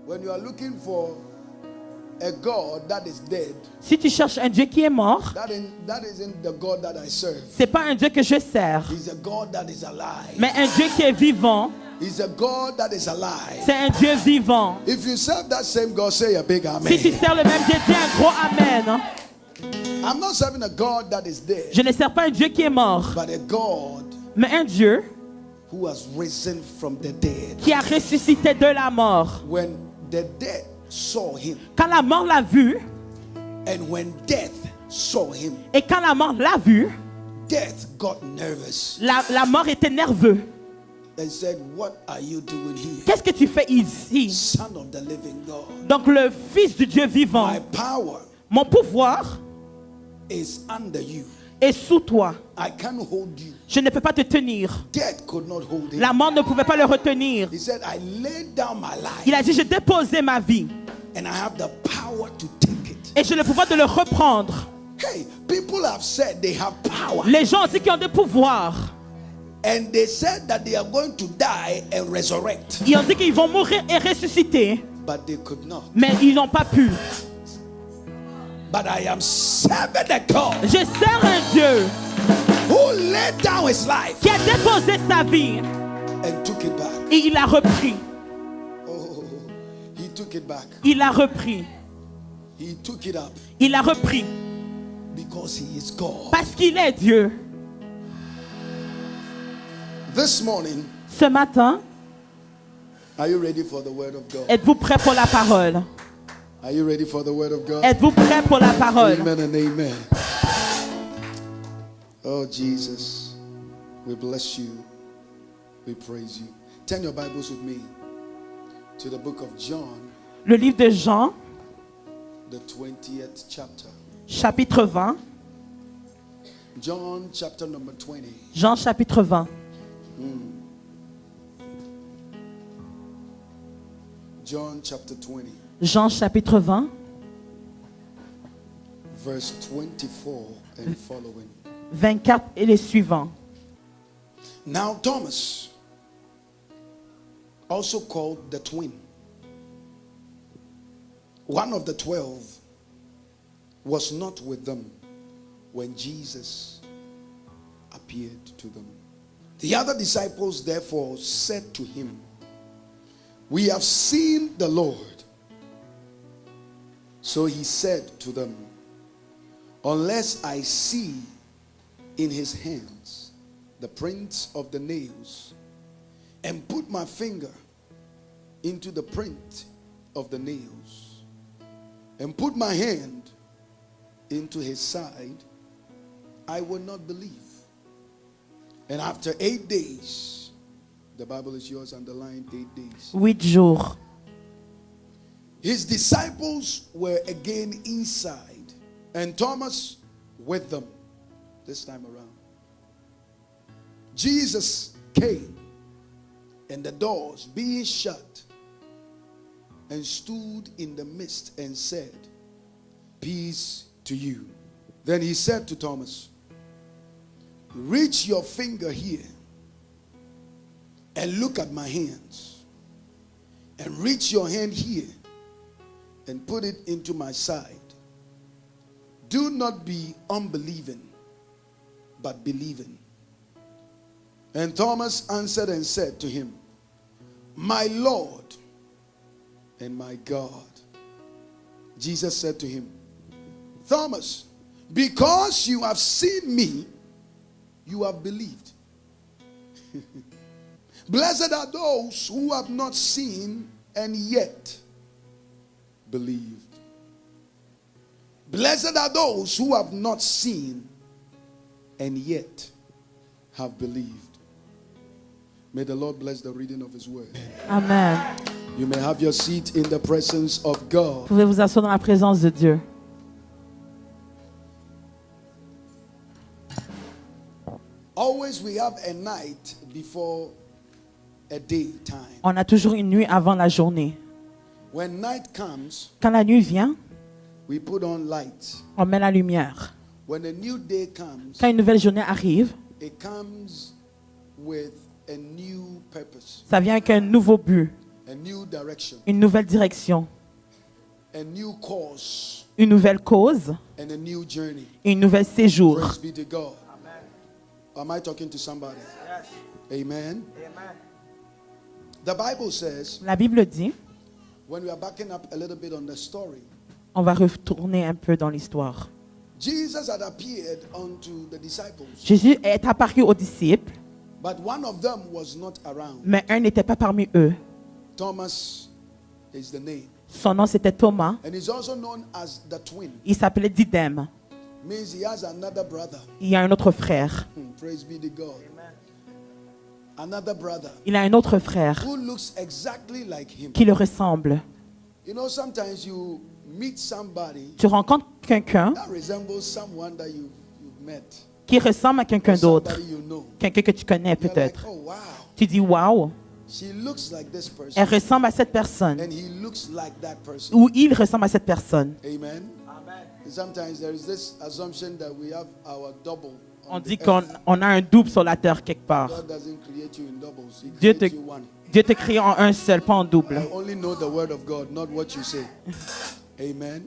When you are looking for a God that is dead, Si tu cherches un Dieu qui est mort, that isn't the God that I serve. c'est pas un Dieu que je sers, He's a God that is alive. mais un Dieu qui est vivant. He's a God that is alive. C'est un Dieu vivant. If you serve that same God, say a big amen. Si tu sers le même Dieu, dis un gros amen. I'm not serving a God that is dead, Je ne sers pas un Dieu qui est mort, but a God mais un Dieu who has risen from the dead. qui a ressuscité de la mort. When the dead saw him, Quand la mort l'a vu, and when death saw him, et quand la mort l'a vu, death got nervous la mort était nerveuse. and said, "What are you doing here, Qu'est-ce que tu fais ici? Son of the living God? Donc le Fils du Dieu vivant, My power mon pouvoir is under you. est sous toi. I can't hold you. Je ne peux pas te tenir. Death could not hold him." La mort ne pouvait pas le retenir. He said, "I laid down my life, Il a dit, j'ai déposé ma vie and I have the power to take it." et j'ai le pouvoir de le reprendre. Hey, people have said they have power, Les gens ont dit qu'ils ont des pouvoirs. and they said that they are going to die and resurrect, Ils ont dit qu'ils vont mourir et ressusciter, but they could not. mais ils n'ont pas pu. But I am serving a God Je sers un Dieu who laid down his life qui a déposé sa vie and took it back. et il a repris. Oh, he took it back. Il a repris. He took it up Il a repris. because he is God. Parce qu'il est Dieu. This morning, Ce matin, are you ready for the word of God? êtes-vous prêts pour la parole? Are you ready for the word of God? Êtes-vous prêts pour la parole? Amen and amen. Oh, Jesus, we bless you. We praise you. Turn your Bibles with me to the book of John, Le livre de Jean, the 20th chapter. chapitre 20. John chapter number 20. Jean, chapitre 20. John chapter 20, Jean, chapitre 20, verse 24 and following. 24 et les suivants. Now Thomas, also called the twin, one of the 12, was not with them when Jesus appeared to them. The other disciples therefore said to him, "We have seen the Lord." So he said to them, "Unless I see in his hands the prints of the nails, and put my finger into the print of the nails, and put my hand into his side, I will not believe." And after 8 days, the Bible is yours, underlined 8 days, 8 jours. his disciples were again inside, and Thomas with them this time around. Jesus came, and the doors being shut, and stood in the midst and said, "Peace to you." Then he said to Thomas, "Reach your finger here and look at my hands, and reach your hand here and put it into my side. Do not be unbelieving, but believing." And Thomas answered and said to him, "My Lord and my God." Jesus said to him, "Thomas, because you have seen me, you have believed. Blessed are those who have not seen and yet believed." Blessed are those who have not seen and yet have believed. May the Lord bless the reading of his word. Amen. You may have your seat in the presence of God. Vous pouvez vous asseoir dans la présence de Dieu. Always we have a night before a daytime. On a toujours une nuit avant la journée. When night comes, Quand la nuit vient, we put on lights. on met la lumière. When a new day comes, Quand une nouvelle journée arrive, it comes with a new purpose, ça vient avec un nouveau but, a a new direction, une nouvelle direction, a new course, une nouvelle cause and a new journey. et une nouvelle séjour. Praise be to God. Am I talking to somebody? Amen. The Bible says, La Bible dit, when we are backing up a little bit on the story, on va retourner un peu dans l'histoire. Jesus had appeared unto the disciples, Jésus est apparu aux disciples, but one of them was not around. mais un n'était pas parmi eux. Thomas is the name. Son nom c'était Thomas. And he's also known as the twin. Il s'appelait Didème. Means he has another brother. Il y a un autre frère. Praise be to God. Another brother Il a un autre frère who looks exactly like him. qui le ressemble. You know, sometimes you meet somebody Tu rencontres quelqu'un that resembles someone that you've met. qui ressemble à quelqu'un d'autre, Somebody you know. quelqu'un que tu connais You're like, peut-être. oh wow, Tu dis waouh, she looks like this person. elle ressemble à cette personne And he looks like that person. ou il ressemble à cette personne. Amen. And sometimes there is this assumption that we have our double. On On dit the qu'on earth. a un double sur la terre quelque part. God doesn't create you in doubles. He Dieu creates te, you one. Dieu te crée en un seul, pas en double. I only know the word of God, not what you say. Amen.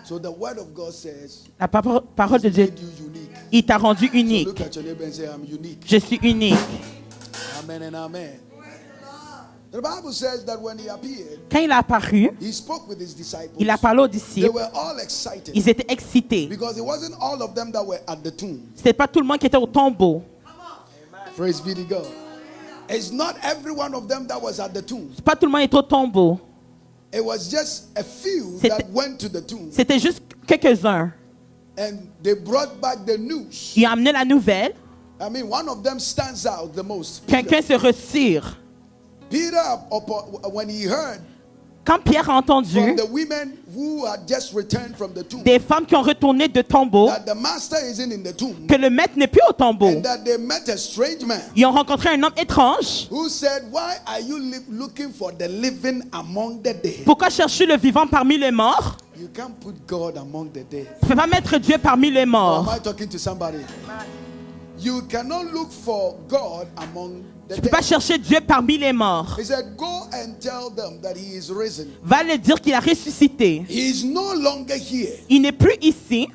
So the word of God says, La parole de Dieu, made you unique. il t'a rendu So unique. look at your neighbor and say, I'm unique. Je suis unique. Amen and amen. The Bible says that when he appeared, Quand il a apparu, he spoke with his disciples. il a parlé aux They disciples. were all excited Ils étaient excités. because it wasn't all of them that were at the tomb. C'était pas tout le monde qui était au tombeau. Praise be to God. It's not every one of them that was at the tomb. Pas tout le monde était au tombeau. It was just a few C'était- that went to the tomb C'était juste quelques-uns. and they brought back the news. Ils ont amené la nouvelle. I mean, one of them stands out the most. Quelqu'un se retire. Peter, when he heard Quand Pierre a entendu from the women who had just returned from the tomb des femmes qui ont retourné de tombeau, that the master isn't in the tomb que le maître n'est plus au tombeau, and that they met a strange man ils ont rencontré un homme étrange. who said, why are you looking for the living among the dead? Pourquoi chercher le vivant parmi les morts? You can't put God among the dead. Tu ne peux pas mettre Dieu parmi les Or am morts. I talking to somebody? You cannot look for God among the Tu ne peux pas dead. chercher Dieu parmi les morts. He said, go and tell them that he is risen. Va leur dire qu'il a ressuscité. He is no longer here. Il n'est plus ici.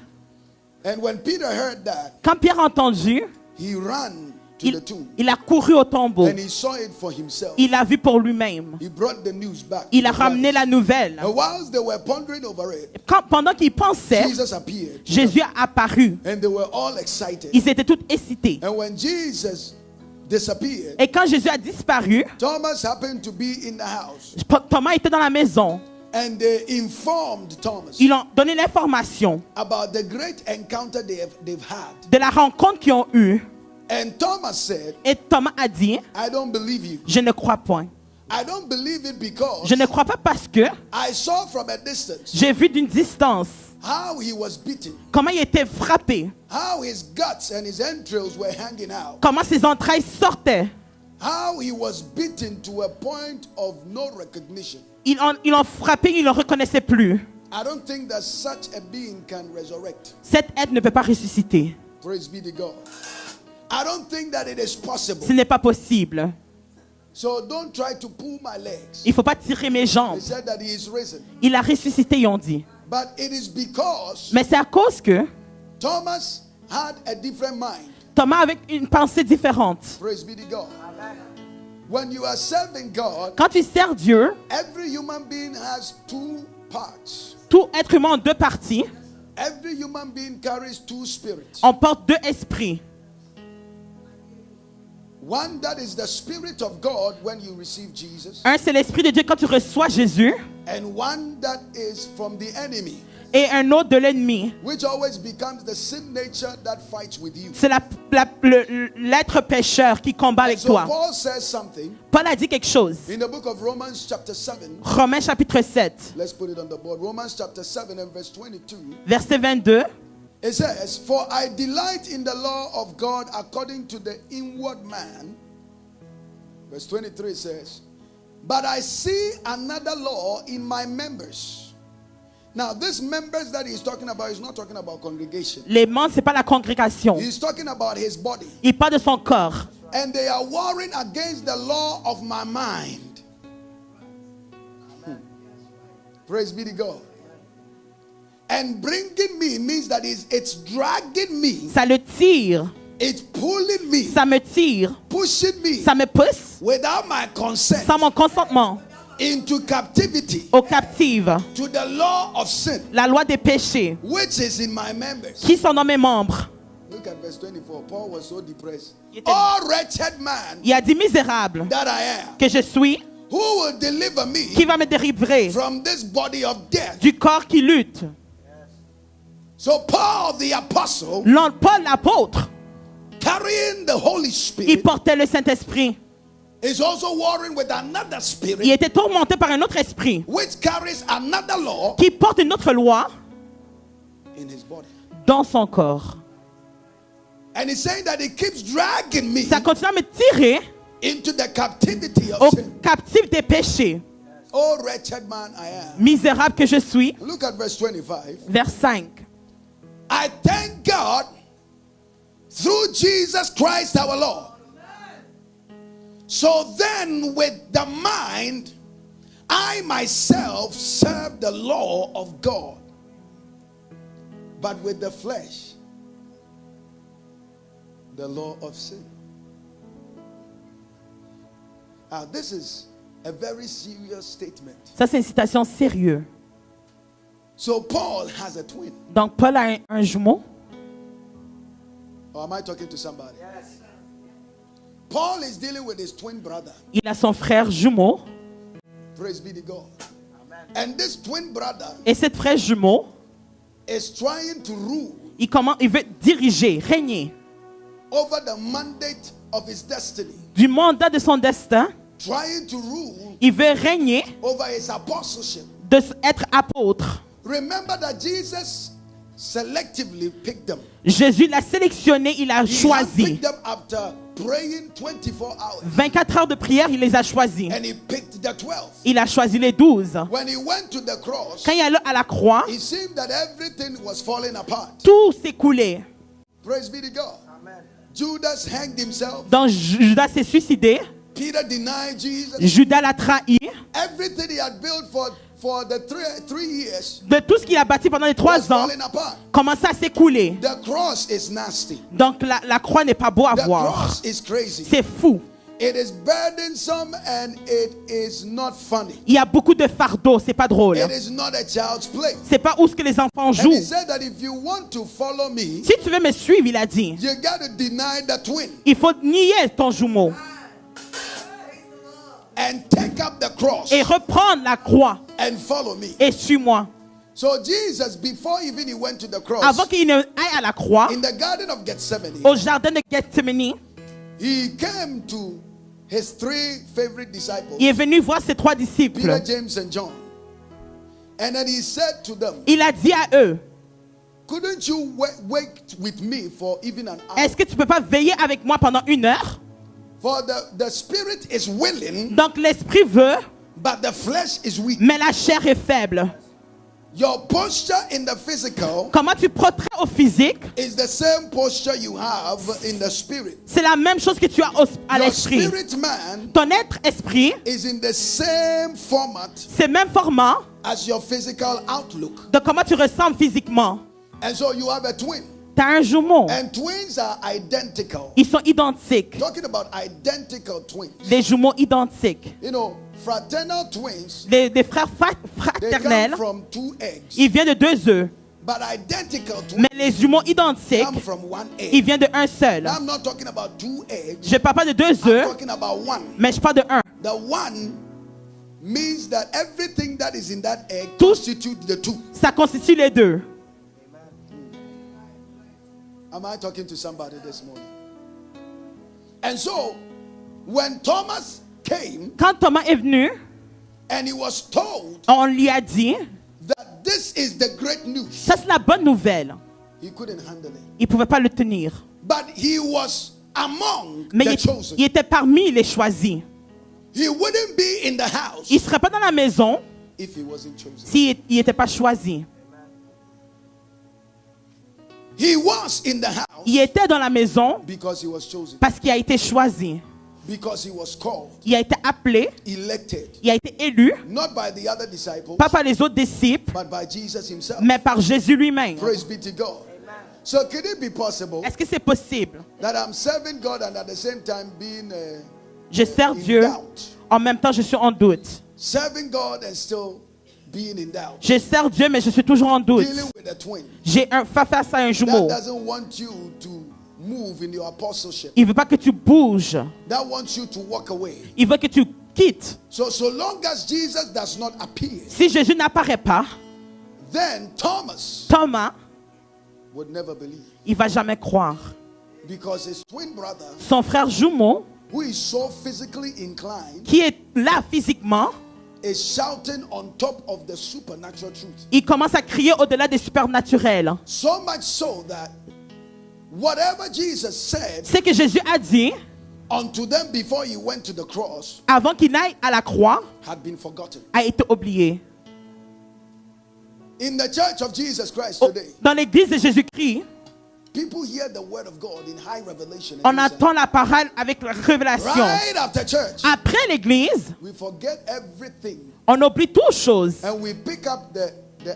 And when Peter heard that, Quand Pierre a entendu, he ran to the tomb il a couru au tombeau. and he saw it for himself. Il a vu pour lui-même. He brought the news back. Il a to ramené la Christ. nouvelle. And whilst they were pondering over it, Pendant qu'il pensait, Jesus appeared. Jésus a apparu. And they were all excited. Ils étaient tous excités. And when Jesus disappeared, Et quand Jésus a disparu, Thomas happened to be in the house. Thomas était dans la maison. And they informed Thomas Ils ont donné l'information about the great encounter they've had. de la rencontre qu'ils ont eue. And Thomas said, Et Thomas a dit, I don't believe you. je ne crois point. I don't believe it because Je ne crois pas parce que I saw from a distance j'ai vu d'une distance how he was beaten, comment il était frappé, how his guts and his entrails were hanging out, comment ses entrailles sortaient. how he was beaten to a point of no recognition. Ils l'ont frappé, ils ne le reconnaissaient plus. I don't think that such a being can resurrect. Cet être ne peut pas ressusciter. Praise be to God. I don't think that it is possible. Ce n'est pas possible. So don't try to pull my legs. Il ne faut pas tirer mes They jambes. said that he is risen. Il a ressuscité, ils ont dit. But it is because Mais c'est à cause que Thomas had a different mind. Thomas avait une pensée différente. Praise be to God. When you are serving God, Quand tu sers Dieu, every human being has two parts. tout être humain en deux parties. Every human being carries two spirits. On porte deux esprits. One that is the spirit of God when you receive Jesus, Un, c'est l'esprit de Dieu quand tu reçois Jésus. and one that is from the enemy, Et un autre de l'ennemi. which always becomes the sin nature that fights with you. C'est l'être pécheur qui combat And avec so toi. Paul says something Paul a dit quelque chose. in the book of Romans chapter 7. Romains chapitre 7, Let's put it on the board. Romans chapter 7 and verse 22. verset 22. It says, for I delight in the law of God according to the inward man. Verse 23 says, but I see another law in my members. Now, these members that he's talking about is not talking about congregation. Les membres, ce n'est pas la congrégation. He's talking about his body. Il parle de son corps. And they are warring against the law of my mind. Praise be to God. And bringing me means that it's dragging me, Ça le tire. it's pulling me, Ça me tire. pushing me Ça me pousse without my consent sans mon consentement into captivity aux captives. to the law of sin, La loi des péchés which is in my members. qui sont dans mes membres. Look at verse 24. Paul was so depressed. Il était- Oh, wretched man Il a dit misérable that I am, que je suis, who will deliver me qui va me délivrer from this body of death? du corps qui lutte. So Paul the apostle, Paul l'apôtre, carrying the Holy il Spirit, portait le Saint-Esprit. is also warring with another Il spirit était tourmenté par un autre esprit which carries another law qui porte une autre loi in his body. dans son corps. And he's saying that it keeps dragging me Ça continue à me tirer into the captivity au of sin. captif des péchés. Oh, wretched man I am. Misérable que je suis. Look at verse 25. Vers 5. I thank God through Jesus Christ our Lord. So then, with the mind, I myself serve the law of God, but with the flesh, the law of sin. This is a very serious statement. Ça, c'est une citation sérieuse. So Paul has a twin. Donc, Paul a un jumeau. Or am I talking to somebody? Yes. Paul is dealing with his twin brother. Il a son frère jumeau. Praise be to God. And this twin brother Et cet frère jumeau, is trying to rule il veut diriger, régner over the mandate of his destiny. du mandat de son destin. Trying to rule Il veut régner over his apostleship. d'être apôtre. Remember that Jesus selectively picked them. Jésus l'a sélectionné, il a He choisi. picked them after praying 24 hours. 24 heures de prière, il les a choisis. And he picked the 12. Il a choisi les 12. When he went to the cross, Quand il est allé à la croix, it seemed that everything was falling apart. tout s'écoulait. Praise be to God. Judas hanged himself. Donc Judas s'est suicidé. Peter denied Jesus. Judas l'a trahi. Everything he had built for the three years De tout ce qu'il a bâti pendant les was 3 ans, falling apart. commençait à s'écouler. The cross is nasty. Donc la croix n'est pas beau à The voir. cross is crazy. C'est fou. It is burdensome and it is not funny. Il y a beaucoup de fardeaux, c'est pas drôle. It is not a child's play. C'est pas où ce que les enfants And jouent. he said that if you want to follow me, Si tu veux me suivre, il a dit, you got to deny the twin il faut nier ton jumeau and take up the cross et reprendre la croix and follow me. et suis-moi. So Jesus, before even he went to the cross, Avant qu'il ne aille à la croix, in the Garden of Gethsemane, au jardin de Gethsemane, he came to his three favorite disciples, il est venu voir ses 3 disciples. Peter, James, and John. And then he said to them, Il a dit à eux, couldn't you wait with me for even an hour? est-ce que tu peux pas veiller avec moi pendant 1 heure? For the spirit is willing, Donc l'esprit veut, but the flesh is weak. mais la chair est faible. Your posture in the physical Comment tu protèges au physique? is the same posture you have in the spirit. C'est la même chose que tu as à Your l'esprit. spirit man Ton être esprit, is in the same format c'est le même format as your physical outlook. de comment tu ressembles physiquement. And so you have a twin. Tu as un jumeau. And twins are identical. Ils sont identiques. Talking about identical twins. Des jumeaux identiques. You know, fraternal twins, Des frères they fraternels, come from 2 eggs. ils viennent de 2 œufs. But identical twins Mais les jumeaux identiques, come from 1 ils egg. viient de un seul. Now, I'm not talking about 2 eggs. Je ne parle pas de 2 I'm œufs, talking about 1. mais je parle de un. The 1 means that everything that is in that egg Tout- constitutes the 2. Ça constitue les 2. Am I talking to somebody this morning? And so, when Thomas came Quand Thomas est venu, and he was told on lui a dit, that this is the great news, ça c'est la bonne nouvelle. he couldn't handle it. Il ne pouvait pas le tenir. But he was among Mais the chosen. il était parmi les choisis. He wouldn't be in the house Il ne serait pas dans la maison if he wasn't chosen. s'il n'était pas choisi. He was in the house Il était dans la maison because he was chosen. parce qu'il a été choisi. because he was called, Il a été appelé, elected, il a été élu, not by the other disciples, pas par les autres disciples, but by Jesus himself. mais par Jésus lui-même. Praise be to God. So could it be possible Est-ce que c'est possible? that I'm serving God and at the same time being Je sers in Dieu, doubt? en même temps je suis en doute. Serving God and still being in doubt. Je sers Dieu, mais je suis toujours en doute. Dealing with a twin J'ai un face à un jumeau. that doesn't want you to move in your apostleship. Il veut pas que tu bouges. That wants you to walk away. Il veut que tu quittes. So long as Jesus does not appear, Si Jésus n'apparaît pas, then Thomas Thomas, would never believe, il va jamais croire. because his twin brother, Son frère jumeau, who is so physically inclined, qui est là physiquement, is shouting on top of the supernatural truth. il commence à crier au-delà des supernaturels. So much so that whatever Jesus said C'est que Jésus a dit, unto them before he went to the cross avant qu'il n'aille à la croix, had been forgotten. a été oublié. In the church of Jesus Christ Oh, today, dans l'église de Jésus-Christ, people hear the word of God in high revelation. on attend la parole avec la révélation. Right after church, Après l'église, we forget everything on oublie toutes choses and we pick up the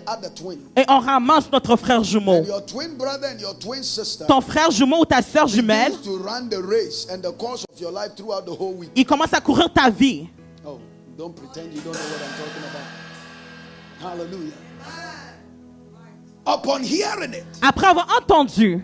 other twin. et on ramasse notre frère jumeau. And your twin brother and your twin sister Ton frère jumeau ou ta sœur jumelle, begins to run the race and the course of your life throughout the whole week. il commence à courir ta vie. Oh, don't pretend you don't know what I'm talking about. Hallelujah. Upon hearing it, Après avoir entendu,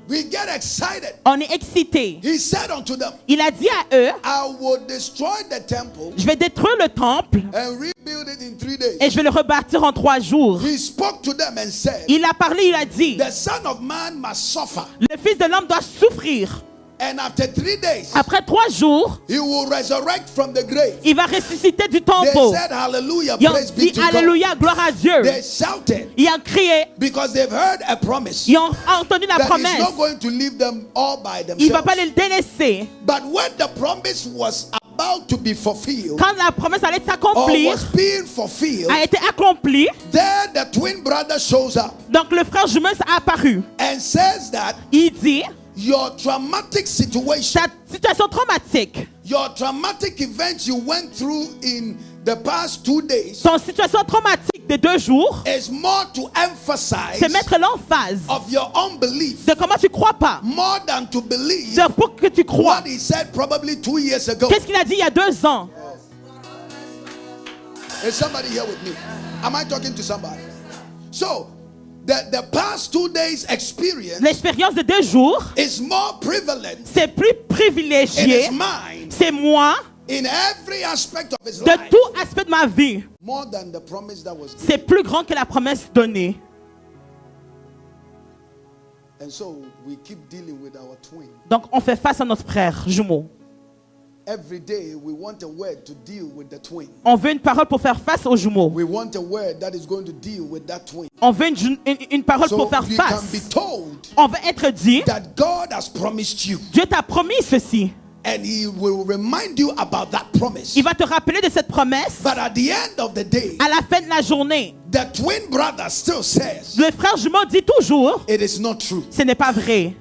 we get excited. on est excité. He said unto them, Il a dit à eux, I will destroy the temple je vais détruire le temple and rebuild it in 3 days. et je vais le rebâtir en 3 jours. He spoke to them and said, Il a parlé, il a dit, the Son of Man must suffer, le Fils de l'homme doit souffrir. and after 3 days, Après 3 jours, he will resurrect from the grave. il va ressusciter du They tombeau. said, hallelujah, Ils ont praise be dit to God. Alléluia, gloire à Dieu. They shouted Ils ont crié, because they've heard a promise ils ont entendu la that he's promesse. not going to leave them all by Il ne va themselves. pas les délaisser. But when the promise was about to be fulfilled, Quand la promesse allait or s'accomplir, was being fulfilled, a été accomplie, then the twin brother shows up donc le frère jumeau a apparu. and says that Il dit, your traumatic situation, ta situation traumatique, your traumatic events you went through in the past 2 days ton situation traumatique de 2 jours, is more to emphasize c'est mettre l'emphase of your unbelief, de comment tu crois pas. more than to believe De pour que tu crois. what he said probably 2 years ago. Qu'est-ce qu'il a dit il y a 2 ans? Is somebody here with me? Am I talking to somebody? So, the past 2 days experience L'expérience de 2 jours, is more prevalent c'est plus in privilégié. his mind, C'est moi, in every aspect of his de life, tout aspect de ma vie. more than the promise that was given. C'est plus grand que la promesse donnée. And so we keep dealing with our twin. Donc on fait face à notre frère jumeau. Every day we want a word to deal with the twin. On veut une parole pour faire face au jumeau. We want a word that is going to deal with that twin. On veut une parole So pour faire you can be face. told On veut être dit, that God has promised you, Dieu t'a promis ceci. and he will remind you about that promise. Il va te rappeler de cette promesse. But at the end of the day, À la fin de la journée, the twin brother still says le frère jumeau dit toujours, it is not true. ce n'est pas vrai.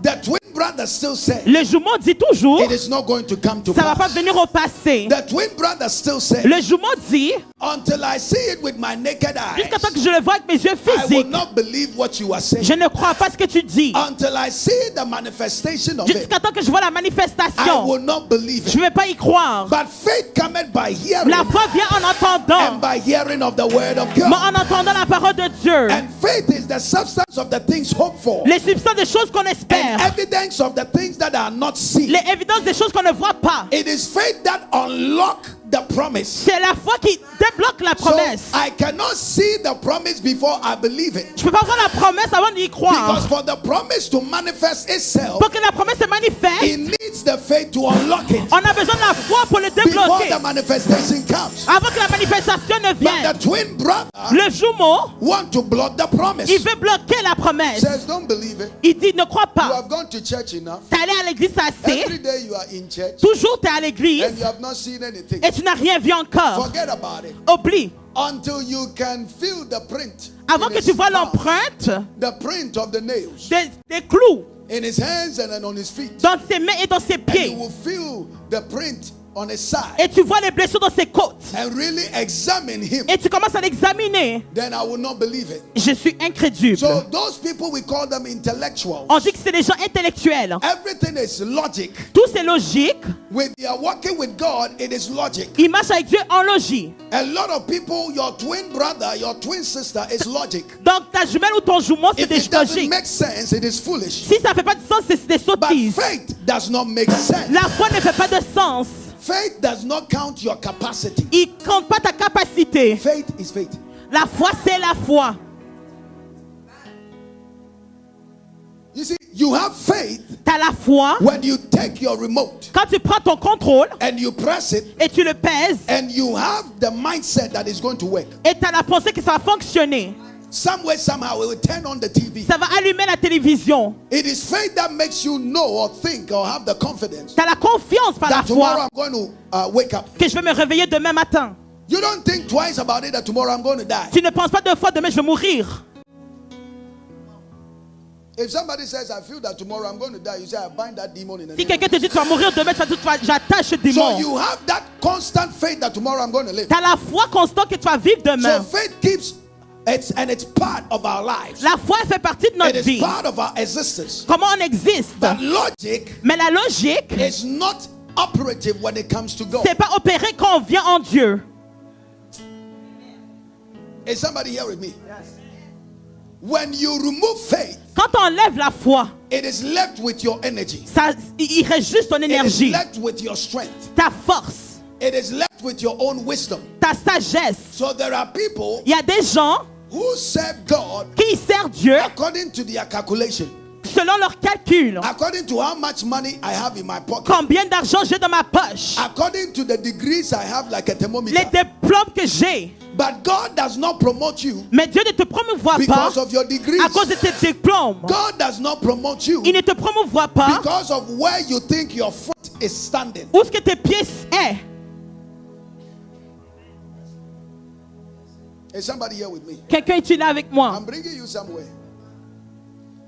The twin brother still says Le jumeau dit toujours, it is not going to come to ça va pas pass. venir au passé. The twin brother still says, Le jumeau dit, until I see it with my naked jusqu'à temps eyes, que je le vois avec mes yeux I will physiques, not believe what you are saying. je ne crois pas ce que tu dis. Until I see the manifestation of it, Jusqu'à temps que je vois la I manifestation, will not believe je it. ne vais pas y croire. But faith cometh by hearing, La foi vient en entendant, and by hearing of the word of mais God. en entendant la parole de Dieu. And faith is the substance of the things hoped for, Les substances des choses qu'on and espère, evidence of the things that are not seen. les évidences des choses qu'on ne voit pas. It is faith that unlock the promise. C'est la foi qui débloque la So promesse. I cannot see the promise before I believe it. Je ne peux pas voir la promesse avant d'y Because croire. for the promise to manifest itself, Pour que la promesse se manifeste, it needs the faith to unlock it on a besoin de la foi pour le before débloquer. the manifestation comes. Avant que la manifestation ne But vienne. the twin brother Le jumeau, want to block the promise. il veut bloquer la promesse. Says, don't believe it. Il dit, ne crois You pas. have gone to church enough. Tu es allé à l'église Every assez. day you are in church Toujours tu es à and l'église you have not seen anything. et tu n'as rien vu encore. Forget about it. Oublie. Until you can feel the print. Avant in que his tu vois palm, l'empreinte the print of the nails. des clous in his hands and then on his feet. dans ses mains et dans ses And you pieds. will feel the print on his side. Et tu vois les blessures dans ses côtes. And really examine him. Et tu commences à l'examiner. Then I will not believe it. Je suis incrédule. So those people, we call them intellectuals. On dit que c'est des gens intellectuels. Everything is logic. Tout c'est logique. When they are working with God, it is logic. Ils marchent avec Dieu en logique. A lot of people, your twin brother, your twin sister is logic. Donc ta jumelle ou ton jumeau, c'est If des it doesn't logiques. make sense, it is foolish. Si ça ne fait pas de sens, c'est des But sottises. faith does not make sense. La foi ne fait pas de sens. Faith does not count your capacity. Il ne compte pas ta capacité. Faith is faith. La foi, c'est la foi. You see, you have faith Tu as la foi when you take your remote quand tu prends ton contrôle and you press it et tu le pèses and you have the mindset that is going to work. et tu as la pensée que ça va fonctionner. Some way, somehow, it will turn on the TV. Ça va allumer la télévision. It is faith that makes you know or think or have the confidence Tu as la confiance par la that tomorrow foi I'm going to wake up. que je vais me réveiller demain matin. You don't think twice about it that tomorrow I'm going to die. Tu ne penses pas deux fois demain je vais mourir. If somebody says, I feel that tomorrow I'm going to die, you say, I bind that demon in the Si name of quelqu'un te dit tu vas mourir demain, j'attache ce So démon. you have that constant faith that tomorrow I'm going to live. Tu as la foi constante que tu vas vivre So demain. faith keeps, it's part of our lives. La foi elle fait partie de It notre is vie. part of our existence. Comment on existe. But logic Mais la logique, is not operative when it comes to God. c'est pas opérer quand on vient en Dieu. Is somebody here with me? When you remove faith, Quand on enlève la foi, it is left with your energy. il reste juste ton It is énergie, left with your strength. ta force, It is left with your own wisdom. ta sagesse. So there are people Il y a des gens who serve God qui servent Dieu according to their calculation, selon leurs calculs. according to how much money I have in my pocket, Combien d'argent j'ai dans ma poche, according to the degrees I have, like a les thermometer. diplômes que j'ai. But God does not promote you Mais Dieu ne te promouvoit pas because of your degrees. à cause de tes diplômes. God does not promote you Il ne te promouvoit pas because of where you think your foot is standing. où est-ce que tes pieds sont. Is somebody here with me? Quelqu'un est là avec moi. I'm bringing you somewhere.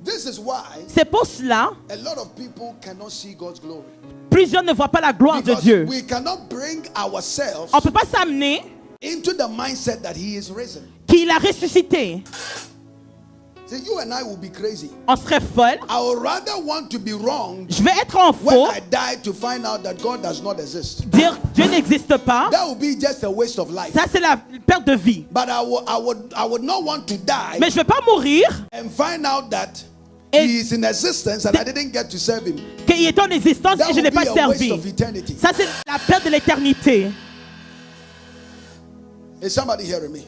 This is why C'est pour cela, a lot of people cannot see God's glory. plusieurs ne voient pas la gloire de Because Dieu. we cannot bring ourselves On ne peut pas s'amener into the mindset that He is risen. qu'il a ressuscité. See, you and I will be crazy. On serait folle. I would rather want to be wrong Je vais être en when faux, I die to find out that God does not exist. dire Dieu n'existe pas. That would be just a waste of life. Ça, c'est la perte de vie. But I would not want to die Mais je ne vais pas mourir, and find out that Et- He is in existence and I didn't get to serve Him. qu'il est en existence That et je would n'ai be pas a waste servi. of eternity. Ça, c'est la perte de l'éternité. Is somebody hearing me?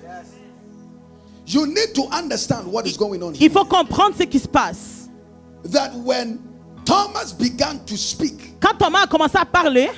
You need to understand what is going on here. Il faut comprendre ce qui se passe. That when Thomas began to speak, Quand Thomas a commencé à parler,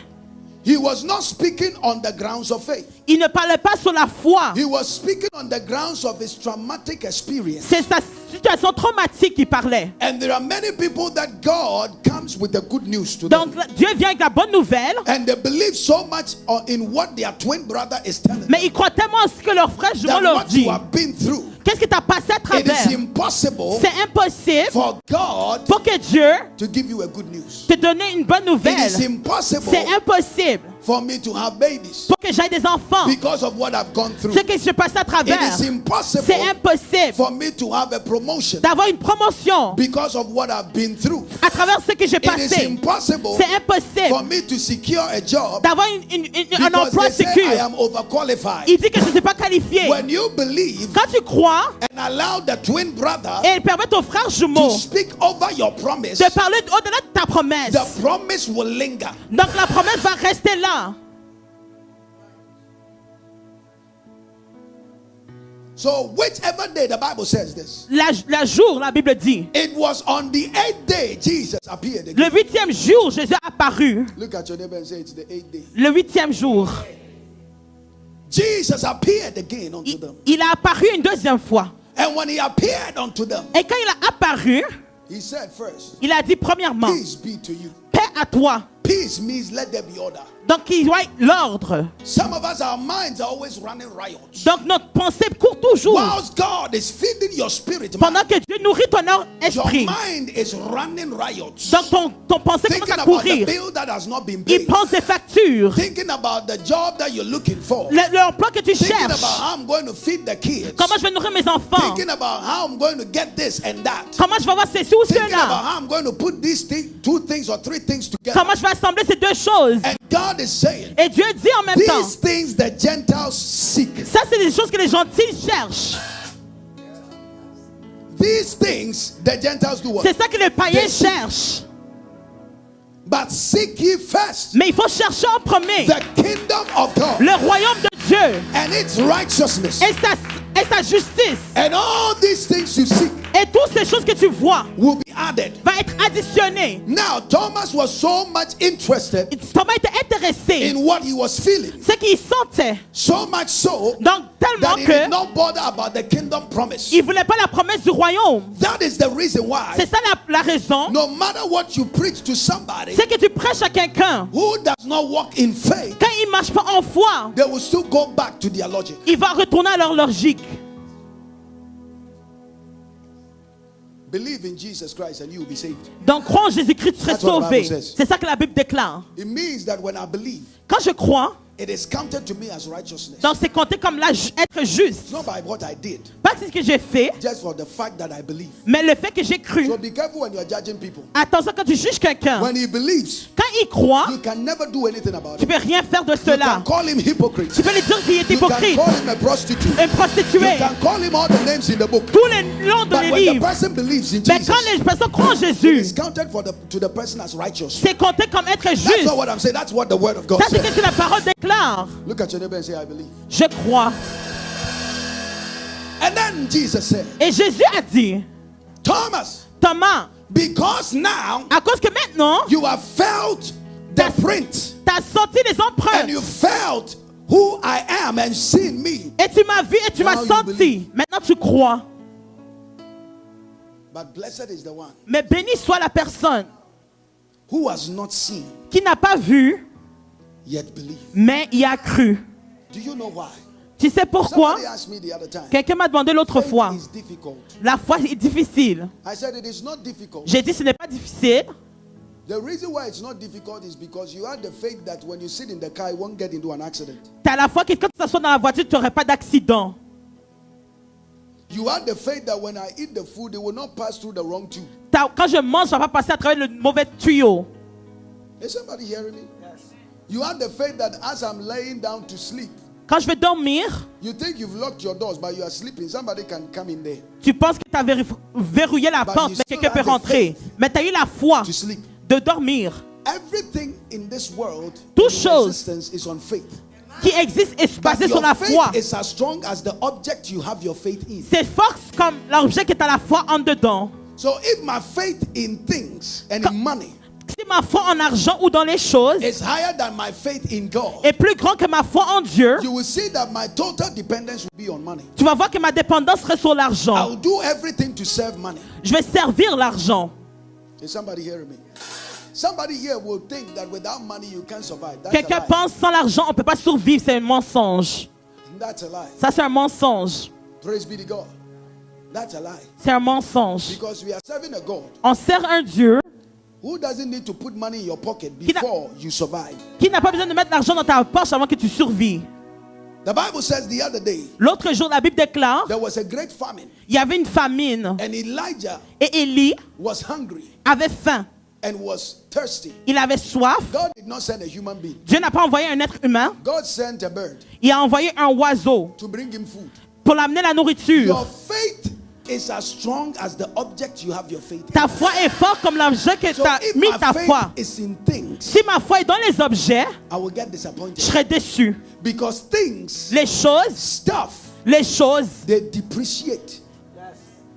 he was not speaking on the grounds of faith. il ne parlait pas sur la foi. He was speaking on the grounds of his traumatic experience. C'est sa situation traumatique qu'il parlait. And there are many people that God comes with the good news to them. Donc Dieu vient avec la bonne nouvelle, And they believe so much in what their twin brother is telling them. mais ils croient tellement en ce que leur frère jumeau That leur what dit. you have been through, Qu'est-ce que tu as passé à it travers? is impossible C'est impossible for God pour que Dieu to give you a good news. te donne une bonne It nouvelle. is impossible C'est impossible for me to have babies pour que j'aie des enfants. because of what I've gone through. Ce que je passe à It travers, is impossible c'est impossible for me to have a promotion d'avoir une promotion because of what I've been through. à travers ce que j'ai It is passé. impossible C'est for impossible me to secure a job d'avoir un because emploi they say I sécur. am overqualified. Il dit que je ne suis pas qualifié. When you believe Quand tu crois and allow the twin brother et permet ton frère to jumeau speak over your promise, de parler au-delà de ta promesse, the promise will linger. donc la promesse va rester là. So whichever day the Bible says this, La jour, la Bible dit, it was on the 8th day Jesus appeared again. le 8e jour, Jésus a apparu. Look at your neighbor and say it's the 8th day. Le 8e jour, Jesus appeared again unto them. il a apparu une deuxième fois. And when he appeared unto them, Et quand il a apparu, he said first, il a dit premièrement, peace be to you. paix à toi, Peace peace means let there be order. Donc, il y a l'ordre. Some of us, our minds are always running riot. Donc, notre pensée court toujours. Whilst God is feeding your spirit, Pendant que Dieu nourrit ton your esprit. mind is running riot. Donc, ton pensée Thinking commence à about the courir. bill that has not been Il paid. pense des factures. Thinking about the job that you're looking for. L'emploi que tu Thinking cherches. about how I'm going to feed the kids. Comment je vais nourrir mes enfants? Thinking about how I'm going to get this and that. Comment je vais avoir ceci ou Thinking about cela? how I'm going to put these two things or three things together. Comment je vais assembler ces deux choses? And God is saying, Et Dieu dit en même temps, these things the Gentiles seek. ça c'est des choses que les gentils cherchent. These things the Gentiles do what? C'est ça que les païens They seek. cherchent. But seek ye first Mais il faut chercher en premier the kingdom of God le royaume de Dieu and its righteousness. et sa justice. And all these things you seek Et toutes ces choses que tu vois will be added. vont être additionnées. Now, Thomas was so much interested Thomas était intéressé. in what he was feeling, Ce qu'il sentait. so much so Donc tellement that he que did not bother about the kingdom promise. il voulait pas la promesse du royaume. That is the reason why, C'est ça la raison. no matter what you preach to somebody C'est que tu prêches à quelqu'un. who does not walk in faith, Quand il marche pas en foi, they will still go back to their logic. il va retourner à leur logique. Believe in Jesus Christ and you will be saved. Donc crois en Jésus-Christ, tu seras That's what the sauvé. Bible says. C'est ça que la Bible déclare. It means that when I believe, Quand je crois, it is counted to me as righteousness. donc c'est compté comme être juste. It's not by what I did, Pas ce que j'ai fait, just for the fact that I believe. mais le fait que j'ai cru. So be careful when you are judging people. Attention quand tu juges quelqu'un. When he believes, Quand il croit, you can never do anything about tu it. peux rien faire de You cela. can call him hypocrite. Tu peux lui dire qu'il est You can hypocrite, call him a prostitute. un You prostitué, can call him all the names in the book. tous les noms de But les when the livres. person believes in Mais Jesus, quand les personnes croient en it Jésus, is counted to the person as righteous. c'est compté comme être That's juste. not what I'm saying. That's what the word of God Ça c'est ce says. que la parole déclare. Look at your neighbor and say, I believe. Je crois. And then Jesus said, Et Jésus a dit, Thomas, Thomas, because now à cause que maintenant, you have felt the print tu as senti les and empreintes you felt who I am and seen me, et tu m'as vu et tu Now m'as you senti. believe. Maintenant tu crois. but blessed is the one Mais béni soit la personne who has not seen qui n'a pas vu, yet believe. mais y a cru. Do you know why? Tu sais pourquoi? Somebody asked me the other time. Quelqu'un m'a demandé l'autre Faith fois. is difficult. La foi est difficile. I said it is not difficult. J'ai dit ce n'est pas difficile. The reason why it's not difficult is because you have the faith that when you sit in the car, you won't get into an accident. Tu as la foi que quand tu t'assois dans la voiture, tu n'aurais pas d'accident. You have the faith that when I eat the food, it will not pass through the wrong tube. Quand je mange, je ne vais pas passer à travers le mauvais tuyau. Is somebody hearing me? Yes. You have the faith that as I'm laying down to sleep, Quand je vais dormir, you think you've locked your doors, but you are sleeping. Somebody can come in there tu penses que tu as verrouillé la But porte, you mais still quelqu'un peut have the rentrer. Mais tu as eu la foi to sleep. de dormir. Everything in this world, Toute in chose existence, is on faith. Qui existe est But basée sur your la faith foi. is as strong as the object you have your faith in. C'est force comme l'objet que tu as la foi en dedans. So if my faith in things and in money Si ma foi en argent ou dans les choses is higher than my faith in God, est plus grande que ma foi en Dieu, you will see that my total dependence will be on money. tu vas voir que ma dépendance serait sur l'argent. I'll do everything to serve money. Je vais servir l'argent. Is somebody hearing me? Somebody here will think that without money you can't survive. That's Quelqu'un a lie. pense sans l'argent, on ne peut pas survivre. C'est un mensonge. That's a lie. Ça, c'est un mensonge. Praise be to God. That's a lie. C'est un mensonge. Because we are serving a God On sert un Dieu who doesn't need to put money in your pocket Qui n'a- before you survive. qui n'a pas besoin de mettre l'argent dans ta poche avant que tu survives. The Bible says the other day L'autre jour, la Bible déclare, there was a great famine il y avait une famine and Elijah et Élie was hungry avait faim. and was thirsty. Il avait soif. God did not send a human being. Dieu n'a pas envoyé un être humain. God sent a bird Il a envoyé un oiseau to bring him food. pour l'amener la nourriture. Your faith is as strong as the object you have your faith in. Ta foi est forte comme l'objet que So tu as if mis my ta faith foi. is in things, Si ma foi est dans les objets, I will get je disappointed. serai déçu. Because things, Les choses, they depreciate.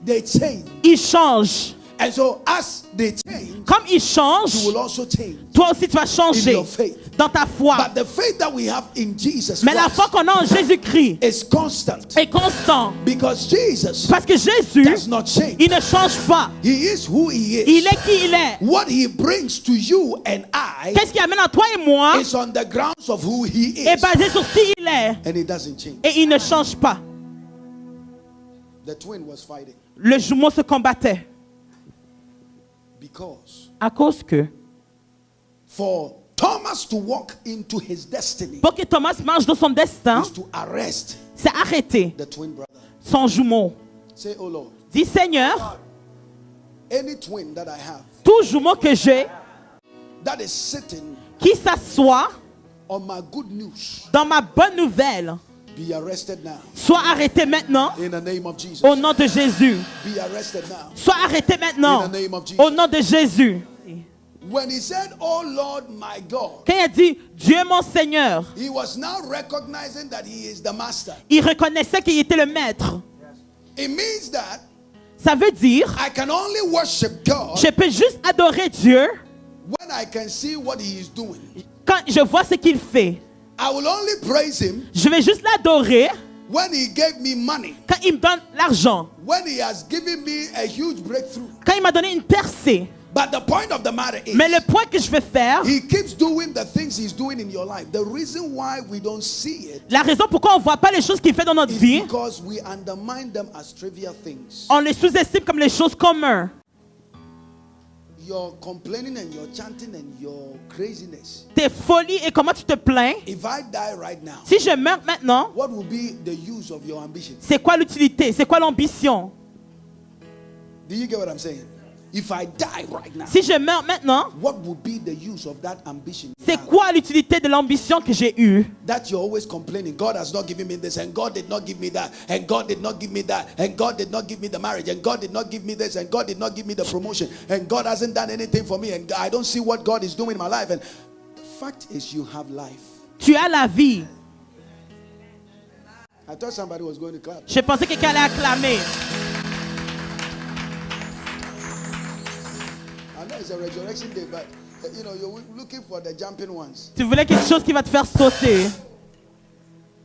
They change. ils changent. And so as they change, Comme comme il you change, will also change toi aussi tu vas in changer your faith. dans ta foi. But the faith that we have in Jesus Mais la foi Christ qu'on a en Jésus-Christ is constant est constant. because Jesus Parce que Jésus, does not change. il ne change pas. He is who he Il is. est qui il est. What he brings to you and I Qu'est-ce qui amène à toi et moi is on the grounds of who he est is. basé sur qui il est. And it doesn't change. Et il ne change pas. The twin was fighting Le jumeau se combattait. because À cause que, for Thomas to walk into his destiny pour que Thomas marche dans son destin, is to arrest c'est arrêter the twin brother. son jumeau. Say, oh Lord, Dis Seigneur, any twin that I have tout jumeau que j'ai that is sitting qui s'assoit on my good news dans ma bonne nouvelle, be arrested now soit arrêté maintenant in the name of Jesus. au nom de Jésus. Be arrested now. Sois arrêté maintenant In the name of Jesus. au nom de Jésus. When he said, oh Lord, my God, Quand il a dit Dieu mon Seigneur, he was now recognizing that he is the master. il reconnaissait qu'il était le maître. It means that Ça veut dire, I can only worship God je peux juste adorer Dieu when I can see what he is doing. quand je vois ce qu'il fait. I will only praise him Je vais juste l'adorer when he gave me money, quand il me donne l'argent, when he has given me a huge breakthrough. quand il m'a donné une percée. But the point of the matter is, Mais le point que je veux faire, he keeps doing the things he's doing in your life. The reason why we don't see it la raison pourquoi on ne voit pas les choses qu'il fait dans notre is vie, because we undermine them as trivial things. on les sous-estime comme les choses communes. Your complaining and your chanting and your craziness. Tes folies et comment tu te plains. If I die right now, Si je meurs maintenant, what will be the use of your ambition? c'est quoi l'utilité? C'est quoi l'ambition? Do you get what I'm saying? If I die right now, Si je meurs maintenant, what would be the use of that ambition? you c'est have? quoi l'utilité de l'ambition que j'ai eue? That you're always complaining. God has not given me this, and God did not give me that, and God did not give me that, and God did not give me the marriage, and God did not give me this, and God did not give me the promotion, and God hasn't done anything for me, and I don't see what God is doing in my life. And the fact is, you have life. Tu as la vie. I thought somebody was going to clap. Je pensais que quelqu'un allait acclamer. I know it's a resurrection day, but you know, you're looking for the jumping ones. Tu voulais quelque chose qui va te faire sauter.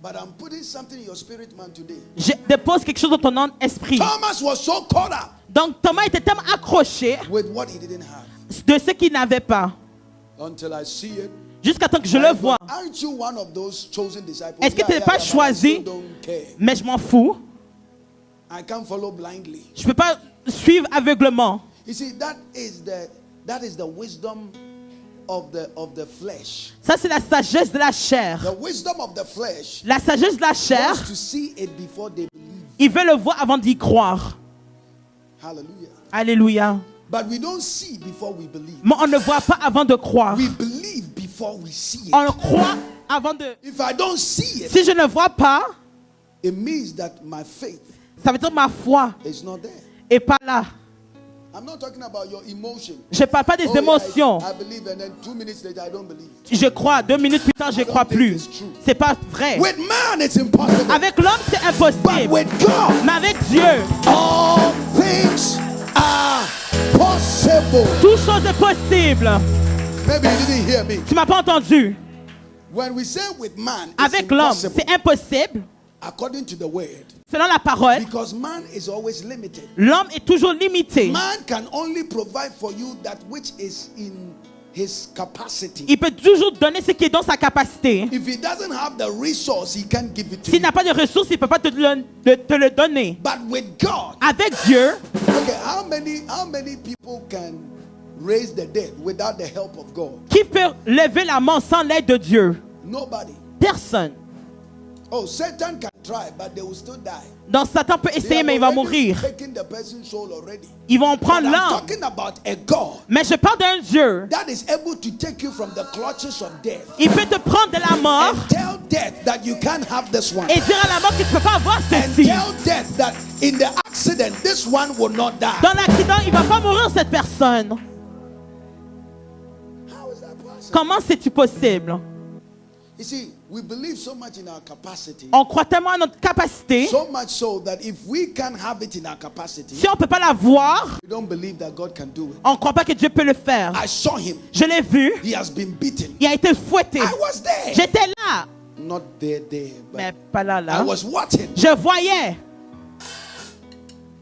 But I'm putting something in your spirit, man, today. Je dépose quelque chose dans ton esprit. Thomas was so caught up Donc Thomas était tellement accroché with what he didn't have de ce qu'il n'avait pas. until I see it. Jusqu'à temps que je le vois. Aren't you one of those chosen disciples? Est-ce que tu n'es pas but I choisi? still don't care. Mais je m'en fous. I can't follow blindly. Je ne peux pas suivre aveuglement. You see, that is the wisdom of the flesh. Ça, c'est la sagesse de la chair. The wisdom of the flesh La sagesse de la chair, wants to see it before they believe. il veut le voir avant d'y croire. Hallelujah. Alléluia. But we don't see before we believe. Mais on ne voit pas avant de croire. We believe before we see it. On croit avant de... If I don't see it, Si je ne vois pas, it means that my faith ça veut dire que ma foi is not there. n'est pas là. I'm not talking about your emotion. Je ne parle pas des Oh, yeah, émotions. I believe, and then 2 minutes later I don't believe. Je crois, 2 minutes plus tard, je ne crois plus. C'est pas vrai. With man, it's impossible. Avec l'homme, c'est But impossible. with God, Mais avec Dieu, all things are possible. toute chose est possible. Maybe you didn't hear me. Tu m'as pas entendu. When we say with man, it's Avec l'homme, impossible, c'est impossible. according to the word, Selon la parole, because man is always limited. l'homme est toujours limité. Man can only provide for you that which is in his capacity. Il peut toujours donner ce qui est dans sa capacité. If he doesn't have the resource, he can't give it to S'il you. n'a pas de ressources, il ne peut pas te le donner. But with God, Avec Dieu, okay, how many people can raise the dead without the help of God? qui peut lever la main sans l'aide de Dieu? Nobody. Personne. Oh, Satan can try, but they will still die. Donc Satan peut They essayer, have mais il va already mourir. taken the person's soul already. Ils vont en But prendre I'm l'un. talking about a God Mais je parle d'un Dieu. that is able to take you from the clutches of death Il peut te prendre de la mort and tell death that you can't have this one. et dire à la mort que tu ne peux pas avoir And ceci. tell death that in the accident, this one will not die. Dans l'accident, il ne va pas mourir cette personne. How is that possible? Comment c'est-tu possible? You see, we believe so much in our capacity. On croit tellement à notre capacité. So much so that if we can't have it in our capacity, Si on ne peut pas la voir, we don't believe that God can do it. on ne croit pas que Dieu peut le faire. I saw him. Je l'ai vu. He has been beaten. Il a été fouetté. I was there. J'étais là. Not there, Mais but pas là, I là. was watching. Je voyais.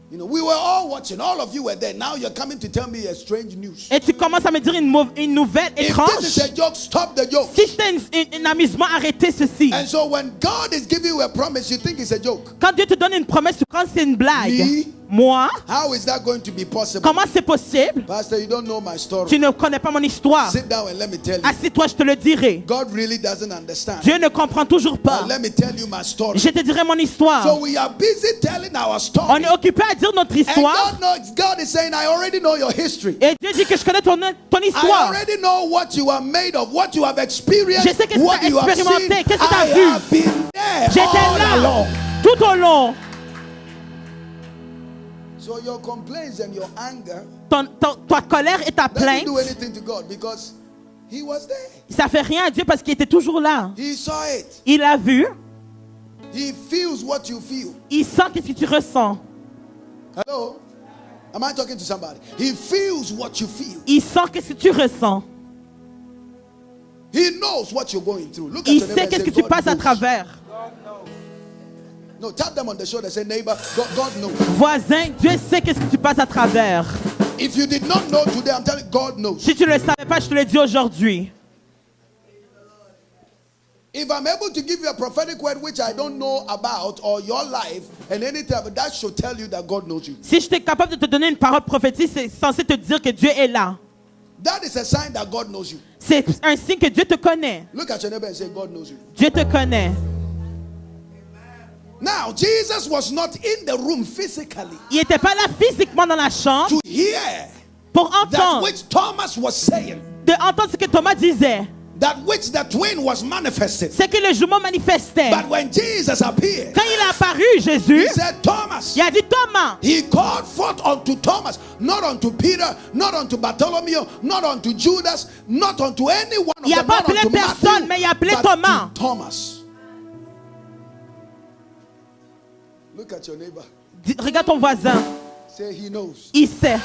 You know, we were all watching. All of you were there. Now you're coming to tell me a strange news. Et tu commences à me dire une nouvelle If étrange. this is a joke, stop the joke. Si c'était un amusement, arrêtez ceci. And so when God is giving you a promise, you think it's a joke. Quand Dieu te donne une promesse, tu crois que c'est une blague. Me? Moi, How is that going to be possible? comment c'est possible? Pastor, you don't know my story. Tu ne connais pas mon histoire. Sit down and let me tell you. Assis-toi, je te le dirai. God really doesn't understand. Dieu ne comprend toujours pas. But let me tell you my story. Je te dirai mon histoire. So we are busy telling our On story. est occupé à dire notre And histoire. God is saying, I already know your history. Et Dieu dit que je connais ton I histoire. already know what you are made of, what you have experienced, Je sais qu'est-ce que what tu as you have expérimenté, seen. qu'est-ce que tu as I vu. have been there J'étais all là, along. tout au long. So your complaints and your anger Ta colère et ta doesn't plainte, do anything to God because He was there. ça fait rien à Dieu parce qu'il était toujours là. He saw it. Il a vu, He feels what you feel. il sent qu'est-ce que tu ressens. Hello? Am I talking to somebody? He feels what you feel. Il sent qu'est-ce que tu ressens. He knows what you're going through. Look at Il your neighbor sait and qu'est-ce say, que tu God passes à knows. travers. No, tap them on the shoulder. Say, neighbor, God knows. Voisin, Dieu sait qu'est-ce que tu passes à travers. If you did not know today, I'm telling you, God knows. Si tu ne le savais pas, je te le dis aujourd'hui. If I'm able to give you a prophetic word which I don't know about or your life and anything, that should tell you that God knows you. Si je suis capable de te donner une parole prophétique, c'est censé te dire que Dieu est là. That is a sign that God knows you. C'est un signe que Dieu te connaît. Look at your neighbor and say, God knows you. Dieu te connaît. Now, Jesus was not in the room physically Il n'était pas là physiquement dans la chambre to hear pour that entendre, which Thomas was saying, de entendre ce que Thomas disait. that which the twin was manifesting. C'est que le jumeau manifestait. But when Jesus appeared, Quand il est apparu, he Jésus, said, Thomas. il a dit Thomas. He called forth unto Thomas, not unto Peter, not unto Bartholomew, not unto Judas, not unto any one of Il a them, pas not appelé unto personne, Matthew, mais il a appelé but Thomas. to Thomas. Look at your neighbor. Regarde ton voisin. Say he knows. Il sait.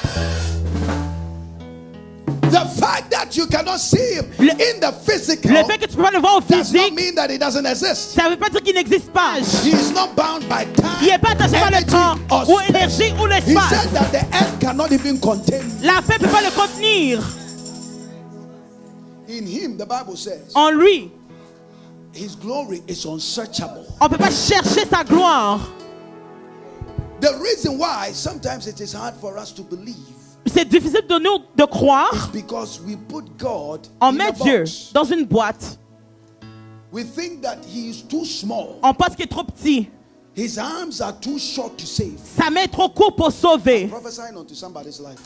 The fact that you cannot see him in the physical Le fait que tu peux pas le voir au does not physique, mean that he doesn't exist. ça ne veut pas dire qu'il n'existe pas. He is not bound by Il n'est time, pas attaché par le energy, temps or ou space. énergie ou He l'espace. said that the earth cannot even contain him. La paix ne peut pas le contenir. In him, the Bible says, En lui, his glory is unsearchable. on ne peut pas chercher sa gloire. The reason why sometimes it is hard for us to believe C'est difficile de nous de croire. is because we put God On in a met Dieu box. dans une boîte. We think that he is too small. On pense qu'il est trop petit. His arms are too short to save. Sa main est trop courte pour sauver. Prophesying onto somebody's life.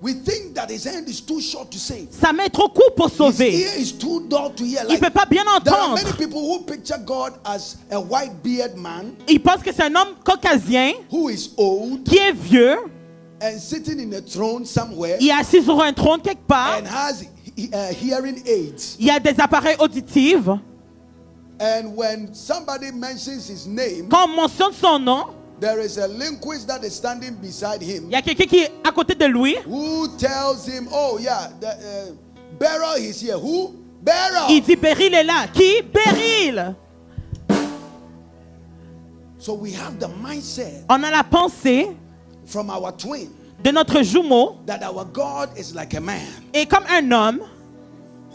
We think that his hand is too short to save. Sa main est trop courte pour His sauver. ear is too dull to hear. Il ne Like, peut pas bien there are entendre. many people who picture God as a white beard man Il pense que c'est un homme caucasien who is old qui est vieux. and sitting in a throne somewhere Il est assis sur un trône quelque part. and has hearing aids. Il y a des appareils auditifs. And when somebody mentions his name, Quand on mentionne son nom, there is a linguist that is standing beside him il y a quelqu'un qui est à côté de lui. who tells him, oh yeah, the Beryl is here. Who? Beryl. Il dit Beryl est là. Qui? Beryl. So we have the mindset On a la pensée from our twin de notre jumeau that our God is like a man est comme un homme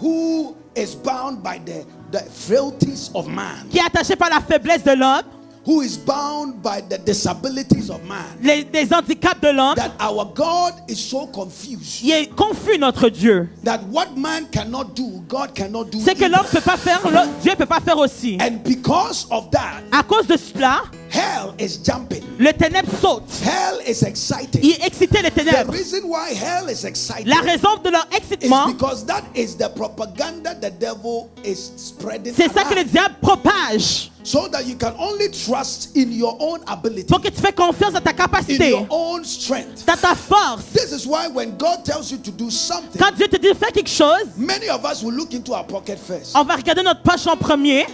who is bound by the frailties of man, qui est attaché par la faiblesse de l'homme, who is bound by the disabilities of man. les handicaps de l'homme. That our God is so confused Il est confus, notre Dieu. that what man cannot do, God cannot do. C'est que either. l'homme ne peut pas faire, Dieu ne peut pas faire aussi. And because of that, À cause de cela, hell is jumping. le ténèbre saute. Hell is excited. Il est excité, les The ténèbres. reason why hell is excited La raison de leur is excitement, because that is the propaganda the devil is spreading c'est ça que le around. diable propage. So that you can only trust in your own ability, Pour que tu fais confiance à ta in capacité, your own strength. dans ta force. This is why when God tells you to do something, Quand Dieu te dit fais quelque chose, many of us will look into our pocket first. on va regarder notre poche en premier.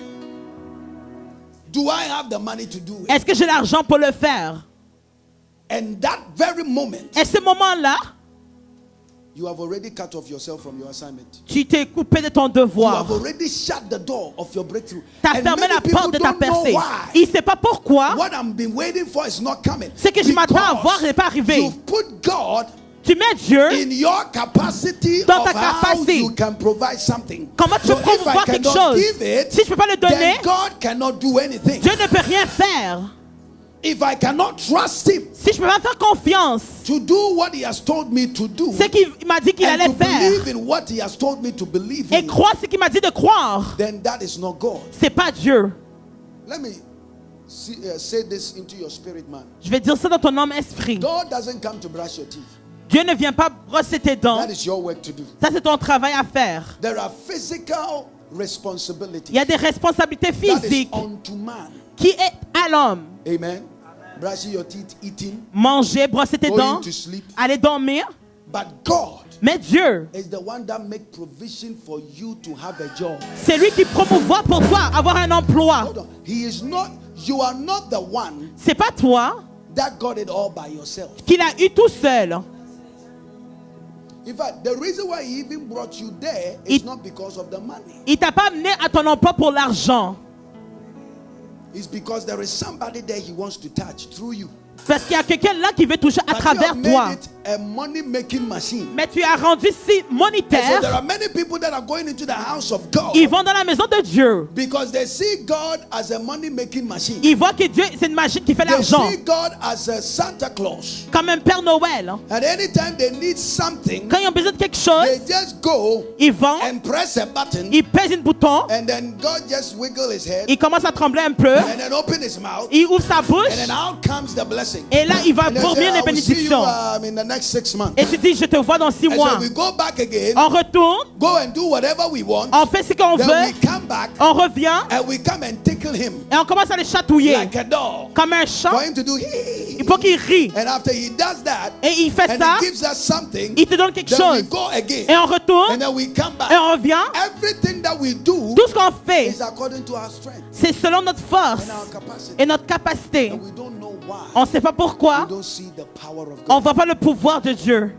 Do I have the money to do it? Est-ce que j'ai l'argent pour le faire? And that very moment, Et ce moment-là, you have already cut off yourself from your assignment. tu t'es coupé de ton You devoir. have already shut the door of your breakthrough. Tu as And fermé many la people porte de ta don't know percée. why. Il ne sait pas pourquoi. What I've been waiting for is not coming. Ce que je m'attends à voir Because n'est pas arrivé. you've put God Tu mets Dieu. in your capacity Dans of ta how capacité. you can provide something. Comment tu So peux if I promouvoir quelque cannot chose? give it, Si je ne peux pas le donner, then God cannot do anything. Dieu ne peut rien faire. If I cannot trust Him Si je ne peux pas faire confiance, to do what He has told me to do, ce qu'il m'a dit qu'il and allait to faire, believe in what He has told me to believe et in, croire ce qu'il m'a dit de croire, then that is not God. c'est pas Dieu. Let me say this into your spirit, man. Je vais dire ça dans ton âme esprit. God doesn't come to brush your teeth. Dieu ne vient pas brosser tes dents. That is your work to do. Ça, c'est ton travail à faire. There are physical Il responsibilities y a des responsabilités that is physiques unto man. qui est à l'homme. Amen. Brushing your teeth, eating, Manger, brosser tes dents, going to sleep. aller dormir. But God Mais Dieu, is the one that make provision for you to have a job. c'est lui qui promouvoit pour toi avoir un emploi. Hold on. He is not, you are not the one C'est pas toi that got it all by yourself. qui l'as eu tout seul. In fact, the reason why He even brought you there is It- not because of the money. Il t'a pas amené à ton emploi pour l'argent. It's because there is somebody there He wants to touch through you. Parce qu'il y a quelqu'un là qui veut toucher à But you travers have made toi. it a money-making machine. Mais tu as rendu si And so there monétaire. are many people that are going into the house of God Ils vont dans la maison de Dieu. because they see God as a money-making machine. Ils voient que Dieu, c'est une machine qui fait They l'argent. see God as a Santa Claus. Comme un Père Noël. And anytime they need something, Quand ils ont besoin de quelque chose, they just go ils vont, and press a button, ils pèsent un bouton, and then God just wiggle His head il commence à trembler un peu, and then open His mouth, il ouvre sa and bouche, then out comes the blessing. et là, il va And they say, fournir les I will see you bénédictions. in the next 6 months. Et tu dis, je te vois dans 6 And mois. so we go back again, On retourne, go and do whatever we want. on fait ce qu'on Then we veut, come back on revient, and we come and tickle him et on commence à le chatouiller. like a dog Comme un for chat, him to do. il faut qu'il rie. And after he does that, Et il fait and ça, he gives us something, il te donne quelque then we chose. go again, Et on retourne, and then we come et back. on revient. Everything that we do Tout ce qu'on fait, is according to our strength c'est selon notre force and our capacity. et notre capacité. And we don't know why. On ne sait pas We pourquoi. don't see the power of On ne God. voit pas le pouvoir de Dieu.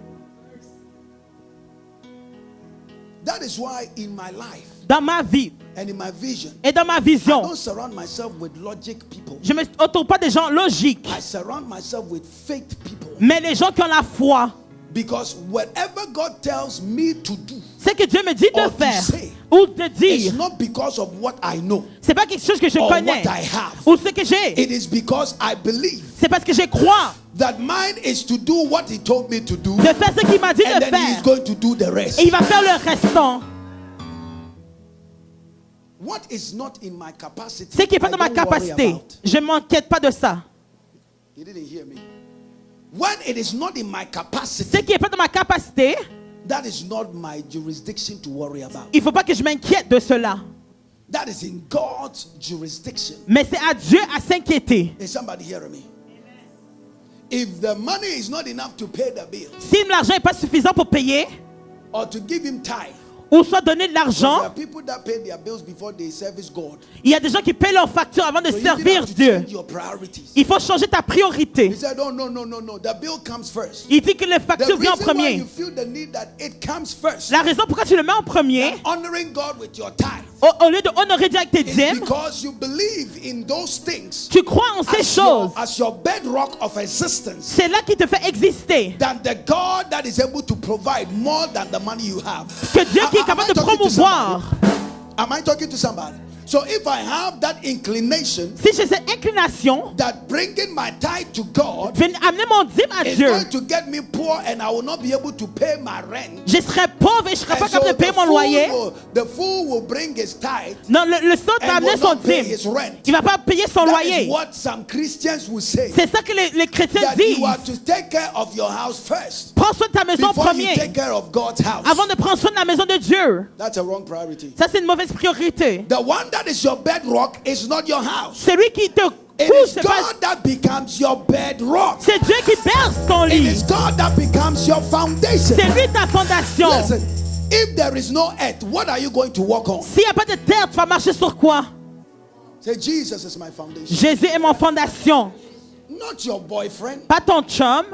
That is why in my life Dans ma vie and in my vision, et dans ma I vision, don't surround myself with logic people. je ne m'entoure pas des gens logiques, I surround myself with faith people. mais les gens qui ont la foi. Because whatever God tells me to do, Ce que Dieu me dit de Or to faire say. ou de it's dire, not because of what I know c'est pas quelque chose que je or connais what I have. ou ce que j'ai. It is because I believe C'est parce que je crois that mine is to do what He told me to do, de faire ce qu'il m'a dit and de then He's faire. going to do the rest. Et il va faire le restant. What is not in my capacity, Ce qui n'est pas I dans ma don't worry capacité, about. je ne m'inquiète pas de ça. You didn't hear me. When it is not in my Ce capacity, qui n'est pas dans ma capacité, that is not my jurisdiction to worry about. il ne faut pas que je m'inquiète de cela. That is in God's jurisdiction. Mais c'est à Dieu à s'inquiéter. Is somebody hearing me? If the money is not enough to pay the bill Si l'argent n'est pas suffisant pour payer, or to give Him time, ou soit donner de there l'argent, are people that pay their bills before they service God. il y a des gens qui paient leurs factures avant de So you even servir have to Dieu. change your priorities. Il faut changer ta He priorité. said, "Oh no! The bill comes first." Il dit que les The factures viennent en reason why premier. you feel the need that it comes first, La raison pourquoi tu le mets en premier, honoring God with your tithe, au lieu de honorer Dieu avec tes is dîmes, because you believe in those things tu crois en ces choses. as your bedrock of existence. C'est là qui te fait exister. Than the God that is able to provide more than the money you have. Que Dieu qui est Am I capable de talking to promouvoir. Am I talking to somebody? So if I have that inclination Si j'ai cette inclination, that bringing my tithe to God je vais amener mon dîme à is Dieu. going to get me poor and I will not be able to pay my rent. Je serai pauvre et je ne serai And pas so capable de payer mon loyer. the fool will bring his tithe. Non, le sot va And amener will son not pay dîme. his rent. Il ne va pas payer son That is loyer. what some Christians will say. C'est ça que les chrétiens That you are disent. to take care of your house first. Prends soin de ta maison en before you premier. take care of God's house. Avant de prendre soin de la maison de Dieu. That's a wrong priority. Ça, c'est une mauvaise priorité. The one that is your bedrock is not your house. Celui qui te It couche, is c'est pas... God that becomes your bedrock. C'est Dieu qui berce ton It lit. is God that becomes your foundation. C'est lui ta fondation. Listen, if there is no earth, what are you going to walk on? S'il n'y a pas de terre, tu vas marcher sur quoi? Say, Jesus is my foundation. Jésus est mon fondation. Not your boyfriend. Pas ton chum,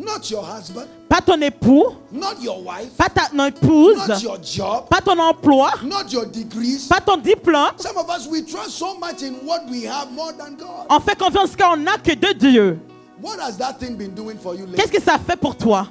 Not your husband. pas ton époux, Not your wife. pas ton épouse, Not your job. pas ton emploi, Not your degrees. pas ton diplôme. Some of us, we trust so much in what we have more than God. On fait confiance qu'on n'a que de Dieu. What has that thing been doing for you lately? Qu'est-ce que ça fait pour toi?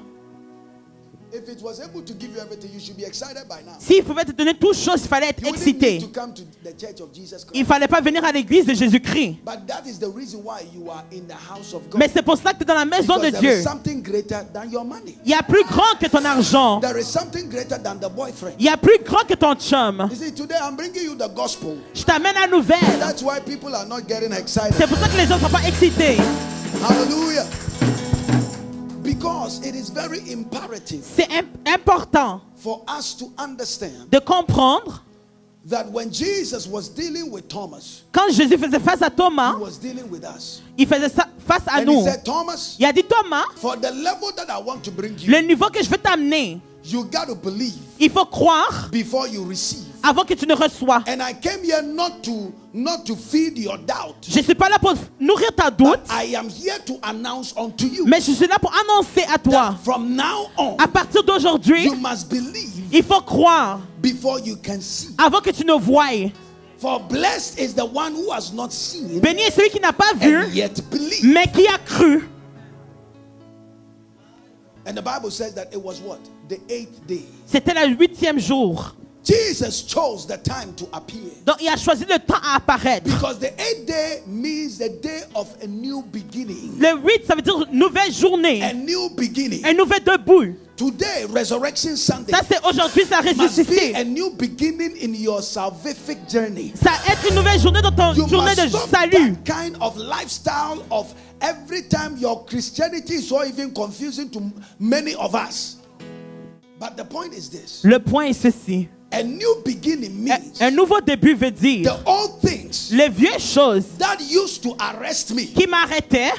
If it was able to give you everything, you should be excited by now. S'il pouvait te donner toutes choses, il fallait être You wouldn't need excité. to come to the church of Jesus Il ne Christ. fallait pas venir à l'église de Jésus-Christ. But that is the reason why you are in the house of God. Mais c'est pour cela que tu es dans la maison Because de there is Dieu. something greater than your money. Il y a plus grand que ton argent. There is something greater than the boyfriend. Il y a plus grand que ton chum. You see, today I'm bringing you the gospel. Je t'amène la nouvelle. That's why people are not getting excited. C'est pour ça que les gens ne sont pas excités. Hallelujah. Because it is very imperative C'est important for us to understand de comprendre that when Jesus was dealing with Thomas, quand Jésus faisait face à Thomas, he was dealing with us. il faisait face à And nous. he said, Thomas, Il a dit Thomas, for the level that I want to bring you, le niveau que je veux t'amener, you got to believe il faut croire before you receive. avant que tu ne reçois. And I came here not to feed your doubt. Je ne suis pas là pour nourrir ta doute, But I am here to announce unto you mais je suis là pour annoncer à toi. that from now on, À partir d'aujourd'hui, you must believe il faut croire before you can see. avant que tu ne voies. For blessed is the one who has not seen Béni est celui qui n'a pas and vu, yet believe. mais qui a cru. And the Bible says that it was what? The 8th day. C'était le 8e jour. Jesus chose the time to appear. Donc il a choisi le temps à apparaître. Because the 8th day means the day of a new beginning. Le 8, ça veut dire nouvelle journée, A new beginning. un nouvel début. Today, Resurrection Sunday, Ça c'est aujourd'hui sa must be ressuscité. a new beginning in your salvific journey. Ça est une nouvelle journée dans ton You journée must de stop salut. that kind of lifestyle of every time your Christianity is so even confusing to many of us. But the point is this. Le point est ceci. A new beginning means Un nouveau début veut dire the old things les vieilles choses that used to arrest me, qui m'arrêtaient,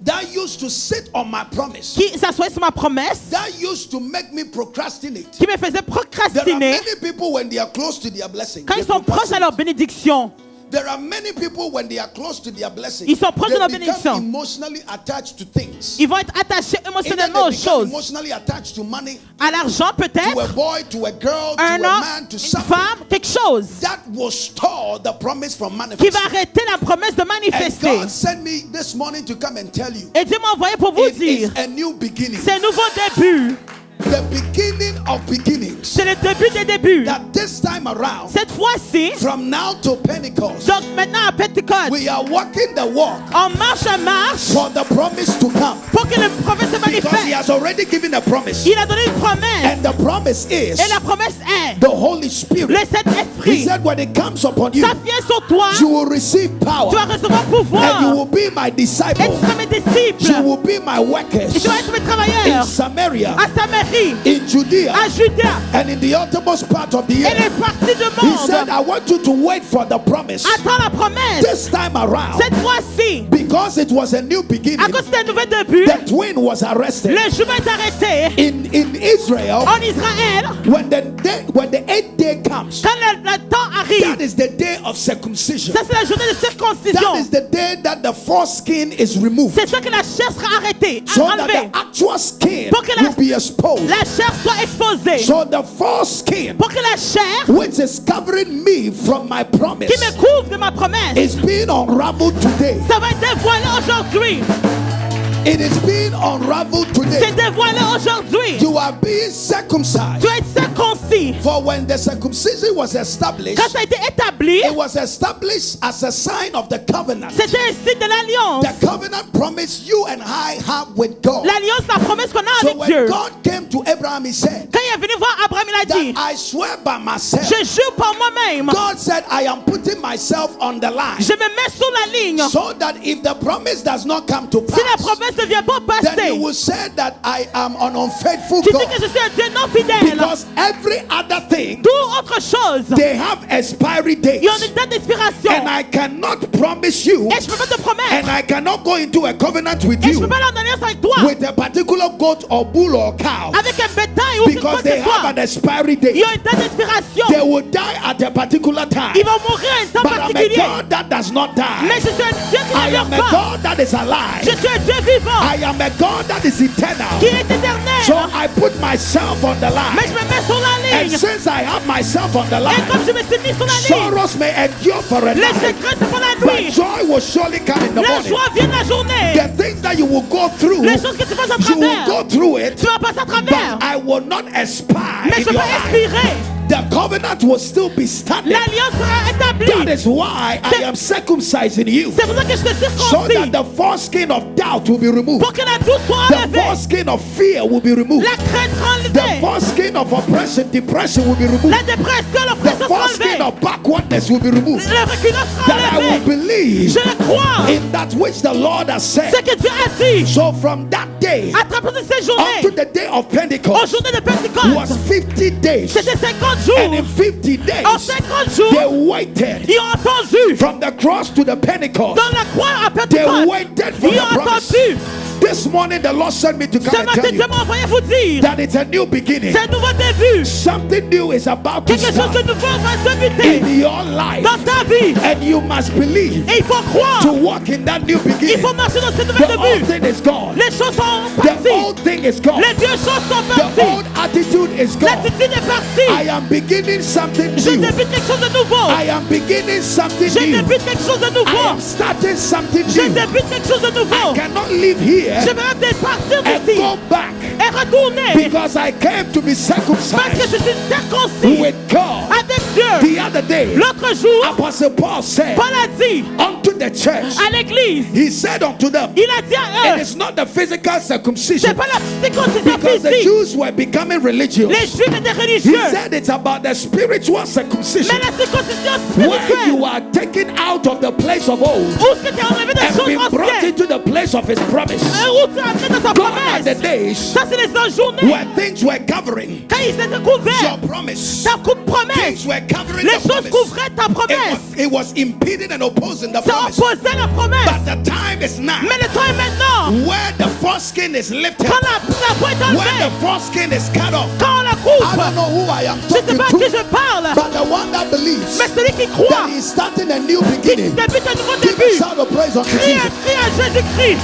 that used to sit on my promise, qui s'assoyaient sur ma promesse, that used to make me procrastinate. qui me faisaient There are procrastiner many people when they are close to their blessing. quand they ils sont proches à procrastinate. leur bénédiction. There are many people when they are close to their blessing. Ils sont proches de they leur become bénédiction. emotionally attached to things. Ils vont être attachés Either émotionnellement aux they become choses. emotionally attached to money, À l'argent to a peut-être, boy, to a girl, to a un homme, man, to une something femme, quelque chose that will store the promise from qui manifesting. va arrêter la promesse de And manifester. God sent me this morning to come and tell you, Et Dieu m'a envoyé pour vous it dire, is a new beginning. c'est un nouveau début. The beginning of beginnings. C'est le début des débuts. That this time around, Cette fois-ci, from now to Pentecost, donc maintenant à Pentecôte, we are walking the walk on marche à marche for the promise to come. pour que le promesse se Because he manifeste. has already given a promise. Il a donné une promesse. And the promise is Et la promesse est, the Holy le Spirit. He Saint-Esprit, said, when it comes upon you, ça vient sur toi, you will receive tu power. vas recevoir And you pouvoir. will be my Et tu disciple. seras mes You disciples. will be my workers Et tu vas être mes in travailleurs. Samaria, À Samarie, in Judea, à Juda and in the uttermost part of the et les earth. parties du He said, monde. I want you to wait for the promise Attends la promesse. this time around. Cette fois-ci, Because it was a new beginning, à cause d'un nouvel début, the twin was arrested. le jumeau est arrêté In Israel, en Israël. when the 8th day comes, Quand le temps that arrive, is the day of circumcision. ça c'est la journée de That circoncision. is the day that the foreskin is removed, C'est ça que la chair sera arrêtée, so that enlevée. the actual skin Pour que la- will be exposed. La chair soit exposée. So the foreskin, Pour que la chair which is covering me from my promise, qui me couvre de ma promesse, is being unraveled today. ça va être dévoilé aujourd'hui. It is being unraveled C'est today. dévoilé aujourd'hui. You are being circumcised. Tu es circoncis. For when the circumcision was established, Quand ça a été établi, it was established as a sign of the covenant. c'était un signe de l'alliance. The covenant promise you and I have with God. L'alliance, la promesse qu'on a So avec when Dieu. God came to Abraham, he said Quand il est venu voir Abraham, il a dit, that I swear by myself. je jure par moi-même, God said, I am putting myself on the line je me mets sur la ligne. so that if the promise does not come to Si la pass, promesse ne vient pas then you passer, will say that I am an unfaithful tu dis God. que je suis un Dieu non fidèle. Because every other thing, Tout autre chose, they have expiry dates. il y a une date d'expiration. And I cannot promise you, Et je ne peux pas te promettre. and I cannot go into a covenant with Et je ne you peux pas aller en alliance avec toi. with a particular goat or bull or cow Avec un bétail ou quoi because que they ce soit. have an expiry Il date. y a une date d'expiration. They will die at a particular time. Ils vont mourir à un temps But I'm a particulier. God that does not Mais die. je suis un Dieu qui I ne am meurt a pas. God that is Je alive. suis un Dieu vivant I am a God that is qui eternal. est éternel. So I put myself on the Mais je line. me mets sur la And ligne. since I have myself on the Et comme line, je me suis mis sur la ligne, sorrows may endure for a les night, secrets c'est pour la but nuit. joy will surely come in the La morning. joie vient de la journée. The things that you will go through, Les choses que tu passes à you will travers, go through it, tu vas passer à travers. but I will not expire Mais in je your vais life. expirer. The covenant will still be standing. L'alliance sera That établie. is why I am circumcising you, C'est pour ça que je te so that circoncis. the foreskin of doubt will be removed. Pour que la douce soit The enlevée. foreskin of fear will be removed. La crainte sera The enlevée. foreskin of oppression, depression will be removed. La dépression, The l'oppression sera foreskin enlevée. of backwardness will be removed. Le reculage sera That I will enlevé. believe Je le crois. in that which the Lord has said. Ce que Dieu a dit. So from that day À travers de ces journées, unto the day of aux Pentecost journées de Pentecôte, was 50 days. c'était 50 And in jours. 50 days, En 50 jours, they waited ils ont entendu. from the cross to the Pentecost. Dans la croix à They Pentecôte, waited for ils the ont promise. entendu. This morning, the Lord sent me to come Ce and matin, tell Dieu you m'a envoyé vous dire, that it's a new beginning. c'est un nouveau début. Something new is about to Quelque chose start de nouveau va débuter in your life. dans ta vie. And you must believe Et il faut croire. to walk in that new Il beginning. faut marcher dans ce nouvel The old début. thing is gone. Les choses sont The parties. old thing is gone. Les vieilles choses sont The parties. old attitude is gone. L'attitude est partie. I am beginning something Je new. débute quelque chose de nouveau. I am beginning something Je new. débute quelque chose de I nouveau. am starting something Je new. débute quelque chose de nouveau. I cannot live here Je vais même partir and d'ici go back et retourner because I came to be parce que circumcised je suis circoncis with God. avec Dieu. The other day, L'autre jour, Apostle Paul said Paul a dit unto the church, à l'église, he said unto them, il a dit à it eux, is not the physical c'est circumcision pas la circoncision because the physique. Jews were becoming religious. Les juifs étaient He religieux. said it's about the spiritual circumcision Mais la circoncision where you spirituelle, are taken out of the place of old où ce que tu as enlevé des and choses been brought anciennes, into the place of his promise. et où tu as amené dans sa Gone are the promesse. days Ça, c'est les journées. where things were covering Quand ils étaient your couverts, promise. ta promesse, Things were covering les the choses promise. couvraient ta promesse. It was impeding and opposing the Ça promise. opposait la promesse. But the time is now Mais le temps est maintenant. where the foreskin is lifted, Quand la peau est when the enlevée, foreskin is cut off. quand on la I coupe, don't know who I am je ne sais talking pas à qui to, je parle, but the one that believes mais celui qui croit, that he's starting a new qui beginning, débute un nouveau give a début, shout of praise unto crie Jesus. à Jésus-Christ.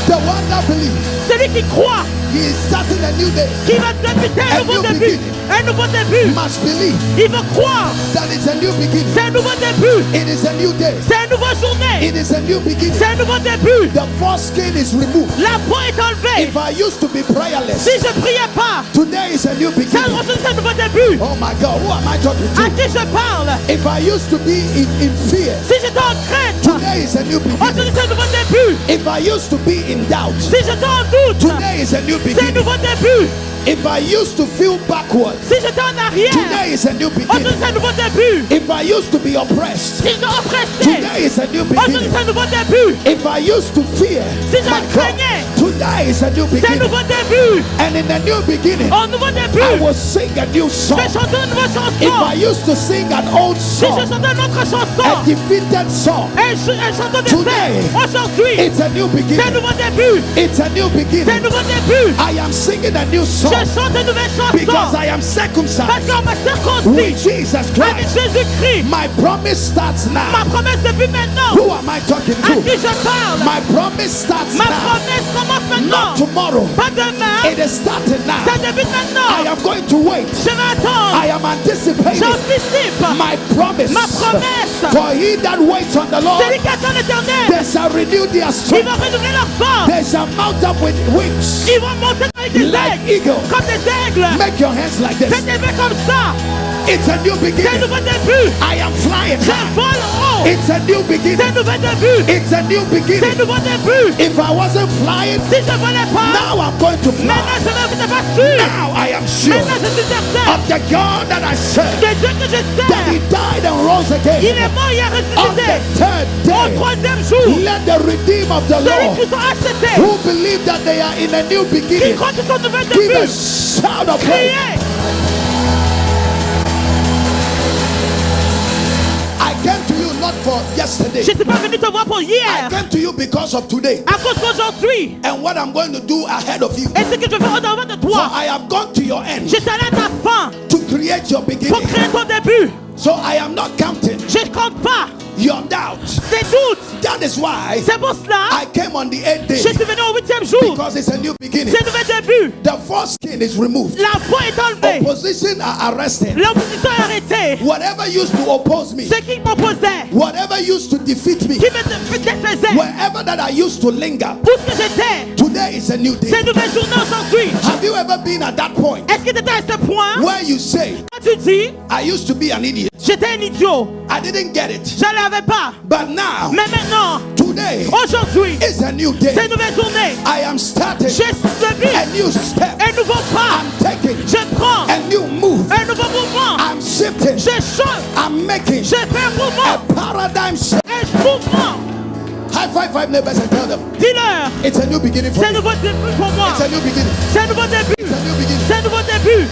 The one that believes Celui qui croit, he is starting a new day qui va débuter un A nouveau new début, beginning. un nouveau début, must believe il veut croire, that it's a new beginning. c'est un nouveau début, It is a new day. c'est une nouvelle journée, It is a new beginning. c'est un nouveau début. The foreskin is removed. La peau est enlevée. If I used to be prayerless, Si je priais pas, today is a new ça beginning. aujourd'hui c'est un nouveau début. Oh my God, who am I talking À to? qui je parle? If I used to be in fear, Si j'étais en crainte, today is a new aujourd'hui beginning. c'est un nouveau début. If I used to be in doubt, Si j'étais en doute, today is a new c'est un beginning. nouveau début. If I used to feel backward, Si j'étais en arrière, today is a new aujourd'hui beginning. c'est un nouveau début. If I used to be oppressed, Si j'étais oppressé, today is a new aujourd'hui beginning. c'est un nouveau début. If I used to fear, Si je my God, craignais, today is a new c'est un beginning. nouveau début. And in the new beginning, En nouveau I début, will sing a new je song. vais chanter une nouvelle If I chanson. used to sing an old Si je song, chantais une autre a chanson, defeated song, un chanson de Today, paix, aujourd'hui, it's a new c'est un beginning. nouveau début. It's a new C'est un beginning. nouveau début. I am singing a new Je song chante une nouvelle because chanson. I am Parce circumcised qu'on m'a circoncis. With Jesus avec Christ. Jésus-Christ. My promise starts Ma now. promesse depuis maintenant. Who am I talking À qui to? je parle? My promise starts Ma now. promesse commence maintenant. Not tomorrow. Pas demain. It is starting Ça now. débute I maintenant. am going to wait. Je vais attendre. I am anticipating J'anticipe. my promise. Ma promesse. For he that waits on the Lord, Celui qui attend l'Éternel, they shall renew their ils strength. vont renouveler leur force. They shall mount up with wings Ils vont monter avec des like aigles. eagles. Comme des aigles. Make your hands like this. Faites des mains comme ça. It's a new C'est un beginning. nouveau début. I am flying Je high. vole haut. It's a new C'est un beginning. nouveau début. It's a new C'est un beginning. nouveau début. If I wasn't flying, Si je ne volais pas, now I'm going to maintenant fly. je n'étais pas sûr. Now I am sure Maintenant je suis certain of the God that I serve, que Dieu que je that he sers, died and rose il again est mort, il a on the ressuscité. third Au day. troisième jour, Let the redeemed of the celui Lord qui sont achetés, who believe that they are in a new qui beginning croient que son nouvel give a début, shout of praise. criez. I came to you not for yesterday. Je ne suis pas venu te voir pour I hier, came to you because of today à cause qu'aujourd'hui, and what I'm going to do ahead of you. et ce que je fais au-devant de For toi, I have gone to your end je suis allé à ta fin to create your pour beginning. créer ton début. So I am not counting Je ne compte pas your doubts. tes doutes. That is why C'est pour cela I came on the 8th je day, suis venu au 8e jour. because it's a new beginning. C'est un nouvel début. The foreskin is removed. La foi est enlevée. Opposition are arrested. L'opposition est arrêtée. Whatever used to oppose me, Ceux qui m'opposaient, whatever used to defeat me, qui me défaisaient, wherever that I used to linger, où ce que j'étais, today is a new c'est day. une nouvelle journée aujourd'hui. Have you ever been at that point Est-ce que tu étais à ce point where you say, quand tu dis, I used to be an idiot, j'étais un idiot, I didn't get it, je ne l'avais pas. but now, Mais maintenant, today aujourd'hui, is a new c'est day. une nouvelle journée. I am starting J'ai subi a new step. un nouveau pas. I'm taking Je prends a new move. un nouveau mouvement. I'm shifting. Je change. I'm making Je fais un a mouvement. paradigm shift. Un mouvement. High five neighbors and tell them Dis-leur, it's a new beginning for c'est un me. nouveau début pour moi. It's a new beginning. C'est un nouveau début. It's a new beginning. C'est un nouveau début.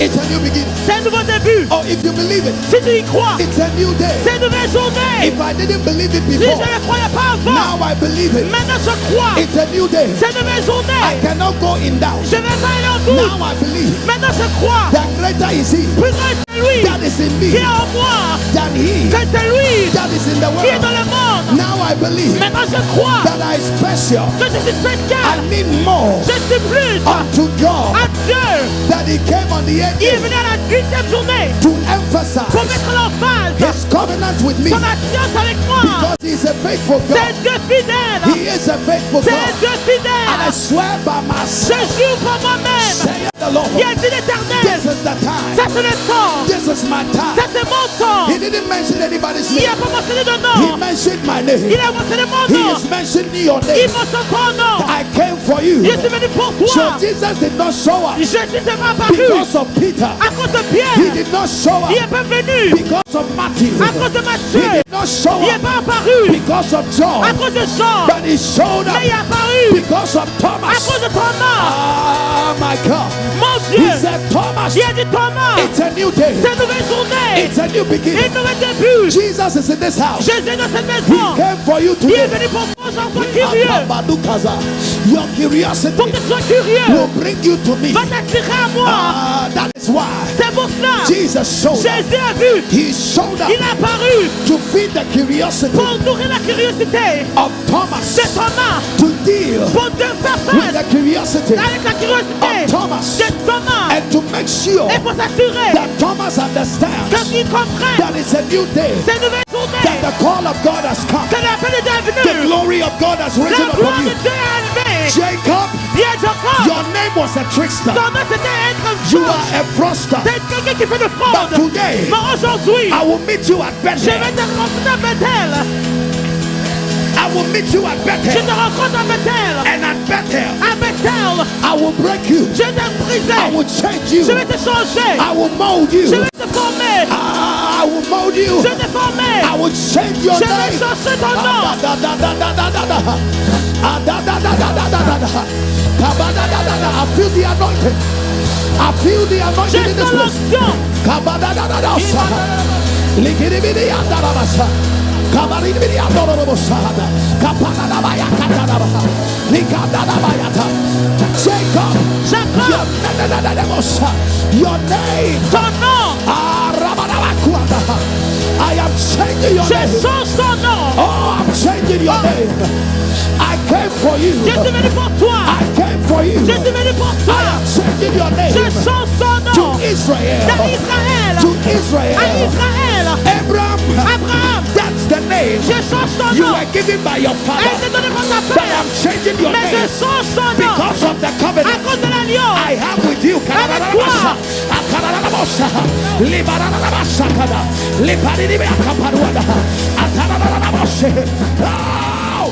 It's a new beginning. C'est un nouveau début. Oh, if you believe it, Si tu y crois, it's a new day. c'est une nouvelle journée. If I didn't believe it Si je before, ne croyais pas avant, now I believe it. maintenant je crois. It's a new day. C'est une nouvelle I journée. cannot go in doubt. Je vais pas aller en doute. Now I believe Maintenant je crois. that greater is he Plus grand est celui that is in qui me est en moi than he que celui that is in the qui est dans world. le monde. Now I believe Maintenant je crois that I special. que je suis I spécial. need more Je suis plus unto God à Dieu. that he came on the 8th Il est day venu à la 8e journée to pour emphasize mettre l'emphase his covenant with me son alliance avec moi. because he is a faithful C'est un God. Dieu fidèle. He is a faithful C'est un God. Dieu And I fidèle. swear by Je myself, jure pour moi-même. saith the Lord, Il a dit l'Éternel. this is the time. Ça c'est le temps. This is my Ça time. c'est mon temps. He didn't mention anybody's Il n'a name. pas mentionné de He nom. mentioned my Il name. a mentionné mon He nom. is mentioning your Il name. mentionne ton nom. I came for you. Je suis venu pour So toi. Jesus did not show up Jésus n'est pas apparu because of Peter. à cause de He Pierre. did not show Il n'est up pas venu because of Matthew. à cause de He Matthieu. did not show Il n'est up pas apparu because of à John. cause de Jean. But he showed Mais il est up apparu because of à Thomas. cause de Thomas. Ah, my God. Mon He Dieu. said, Thomas, Il a dit Thomas. it's a new day. C'est une nouvelle journée. It's a new beginning. Un nouvel début. Jesus is in this house. Jésus est dans cette He maison. came for you Il est today. venu pour toi, j'en sois curieux. Akabadukaza. Your curiosity Pour que tu sois curieux. will bring you to me. Va t'attirer à moi. That is why C'est pour cela. Jesus showed up. Jésus a vu. He showed up Il est apparu to feed the curiosity pour nourrir la curiosité of de Thomas, Thomas. to deal Pour te faire with face the curiosity avec la curiosité of Thomas, de Thomas. and to make sure Et pour s'assurer that Thomas understands qu'il comprenne that it's a new day, c'est une nouvelle that journée. the call of God has come, Que l'appel de Dieu est the venu. glory of God has risen La gloire upon de you. Dieu est élevée. Jacob, Bien Jacob. your name was a trickster. Son nom c'était être You faux. are a fraudster. C'est quelqu'un qui fait de But fraude. today, Mais aujourd'hui, I will meet you at je vais Bethel. te rencontrer à Bethel. I will meet you at Je Bethel. te rencontre à Bethel. And at Bethel, À Bethel. I will break you. Je vais te I briser. will change you. Je vais te changer. I will mold Je you. vais te former. I will mold you. Je vais te former. I will change your Je vais name. changer ton nom. I feel the anointing. I feel the anointing Je in this sens place. l'onction. Jacob, Jacob, your name, ton nom. ah, name. change ton nom. Oh, I'm changing your name. I came for you. Je suis venu pour toi. I came for you. Je suis venu pour toi. I am changing your name Je change ton to nom. Israel. D'Israël. To Israel. À Israël. Abraham. Abraham. That's the name Je change ton you nom. were given by your Elle father. t'est donnée par ta But père. I'm changing your Mais je name change ton nom. because of the À covenant cause de l'alliance. I have with you. Avec toi. Oh,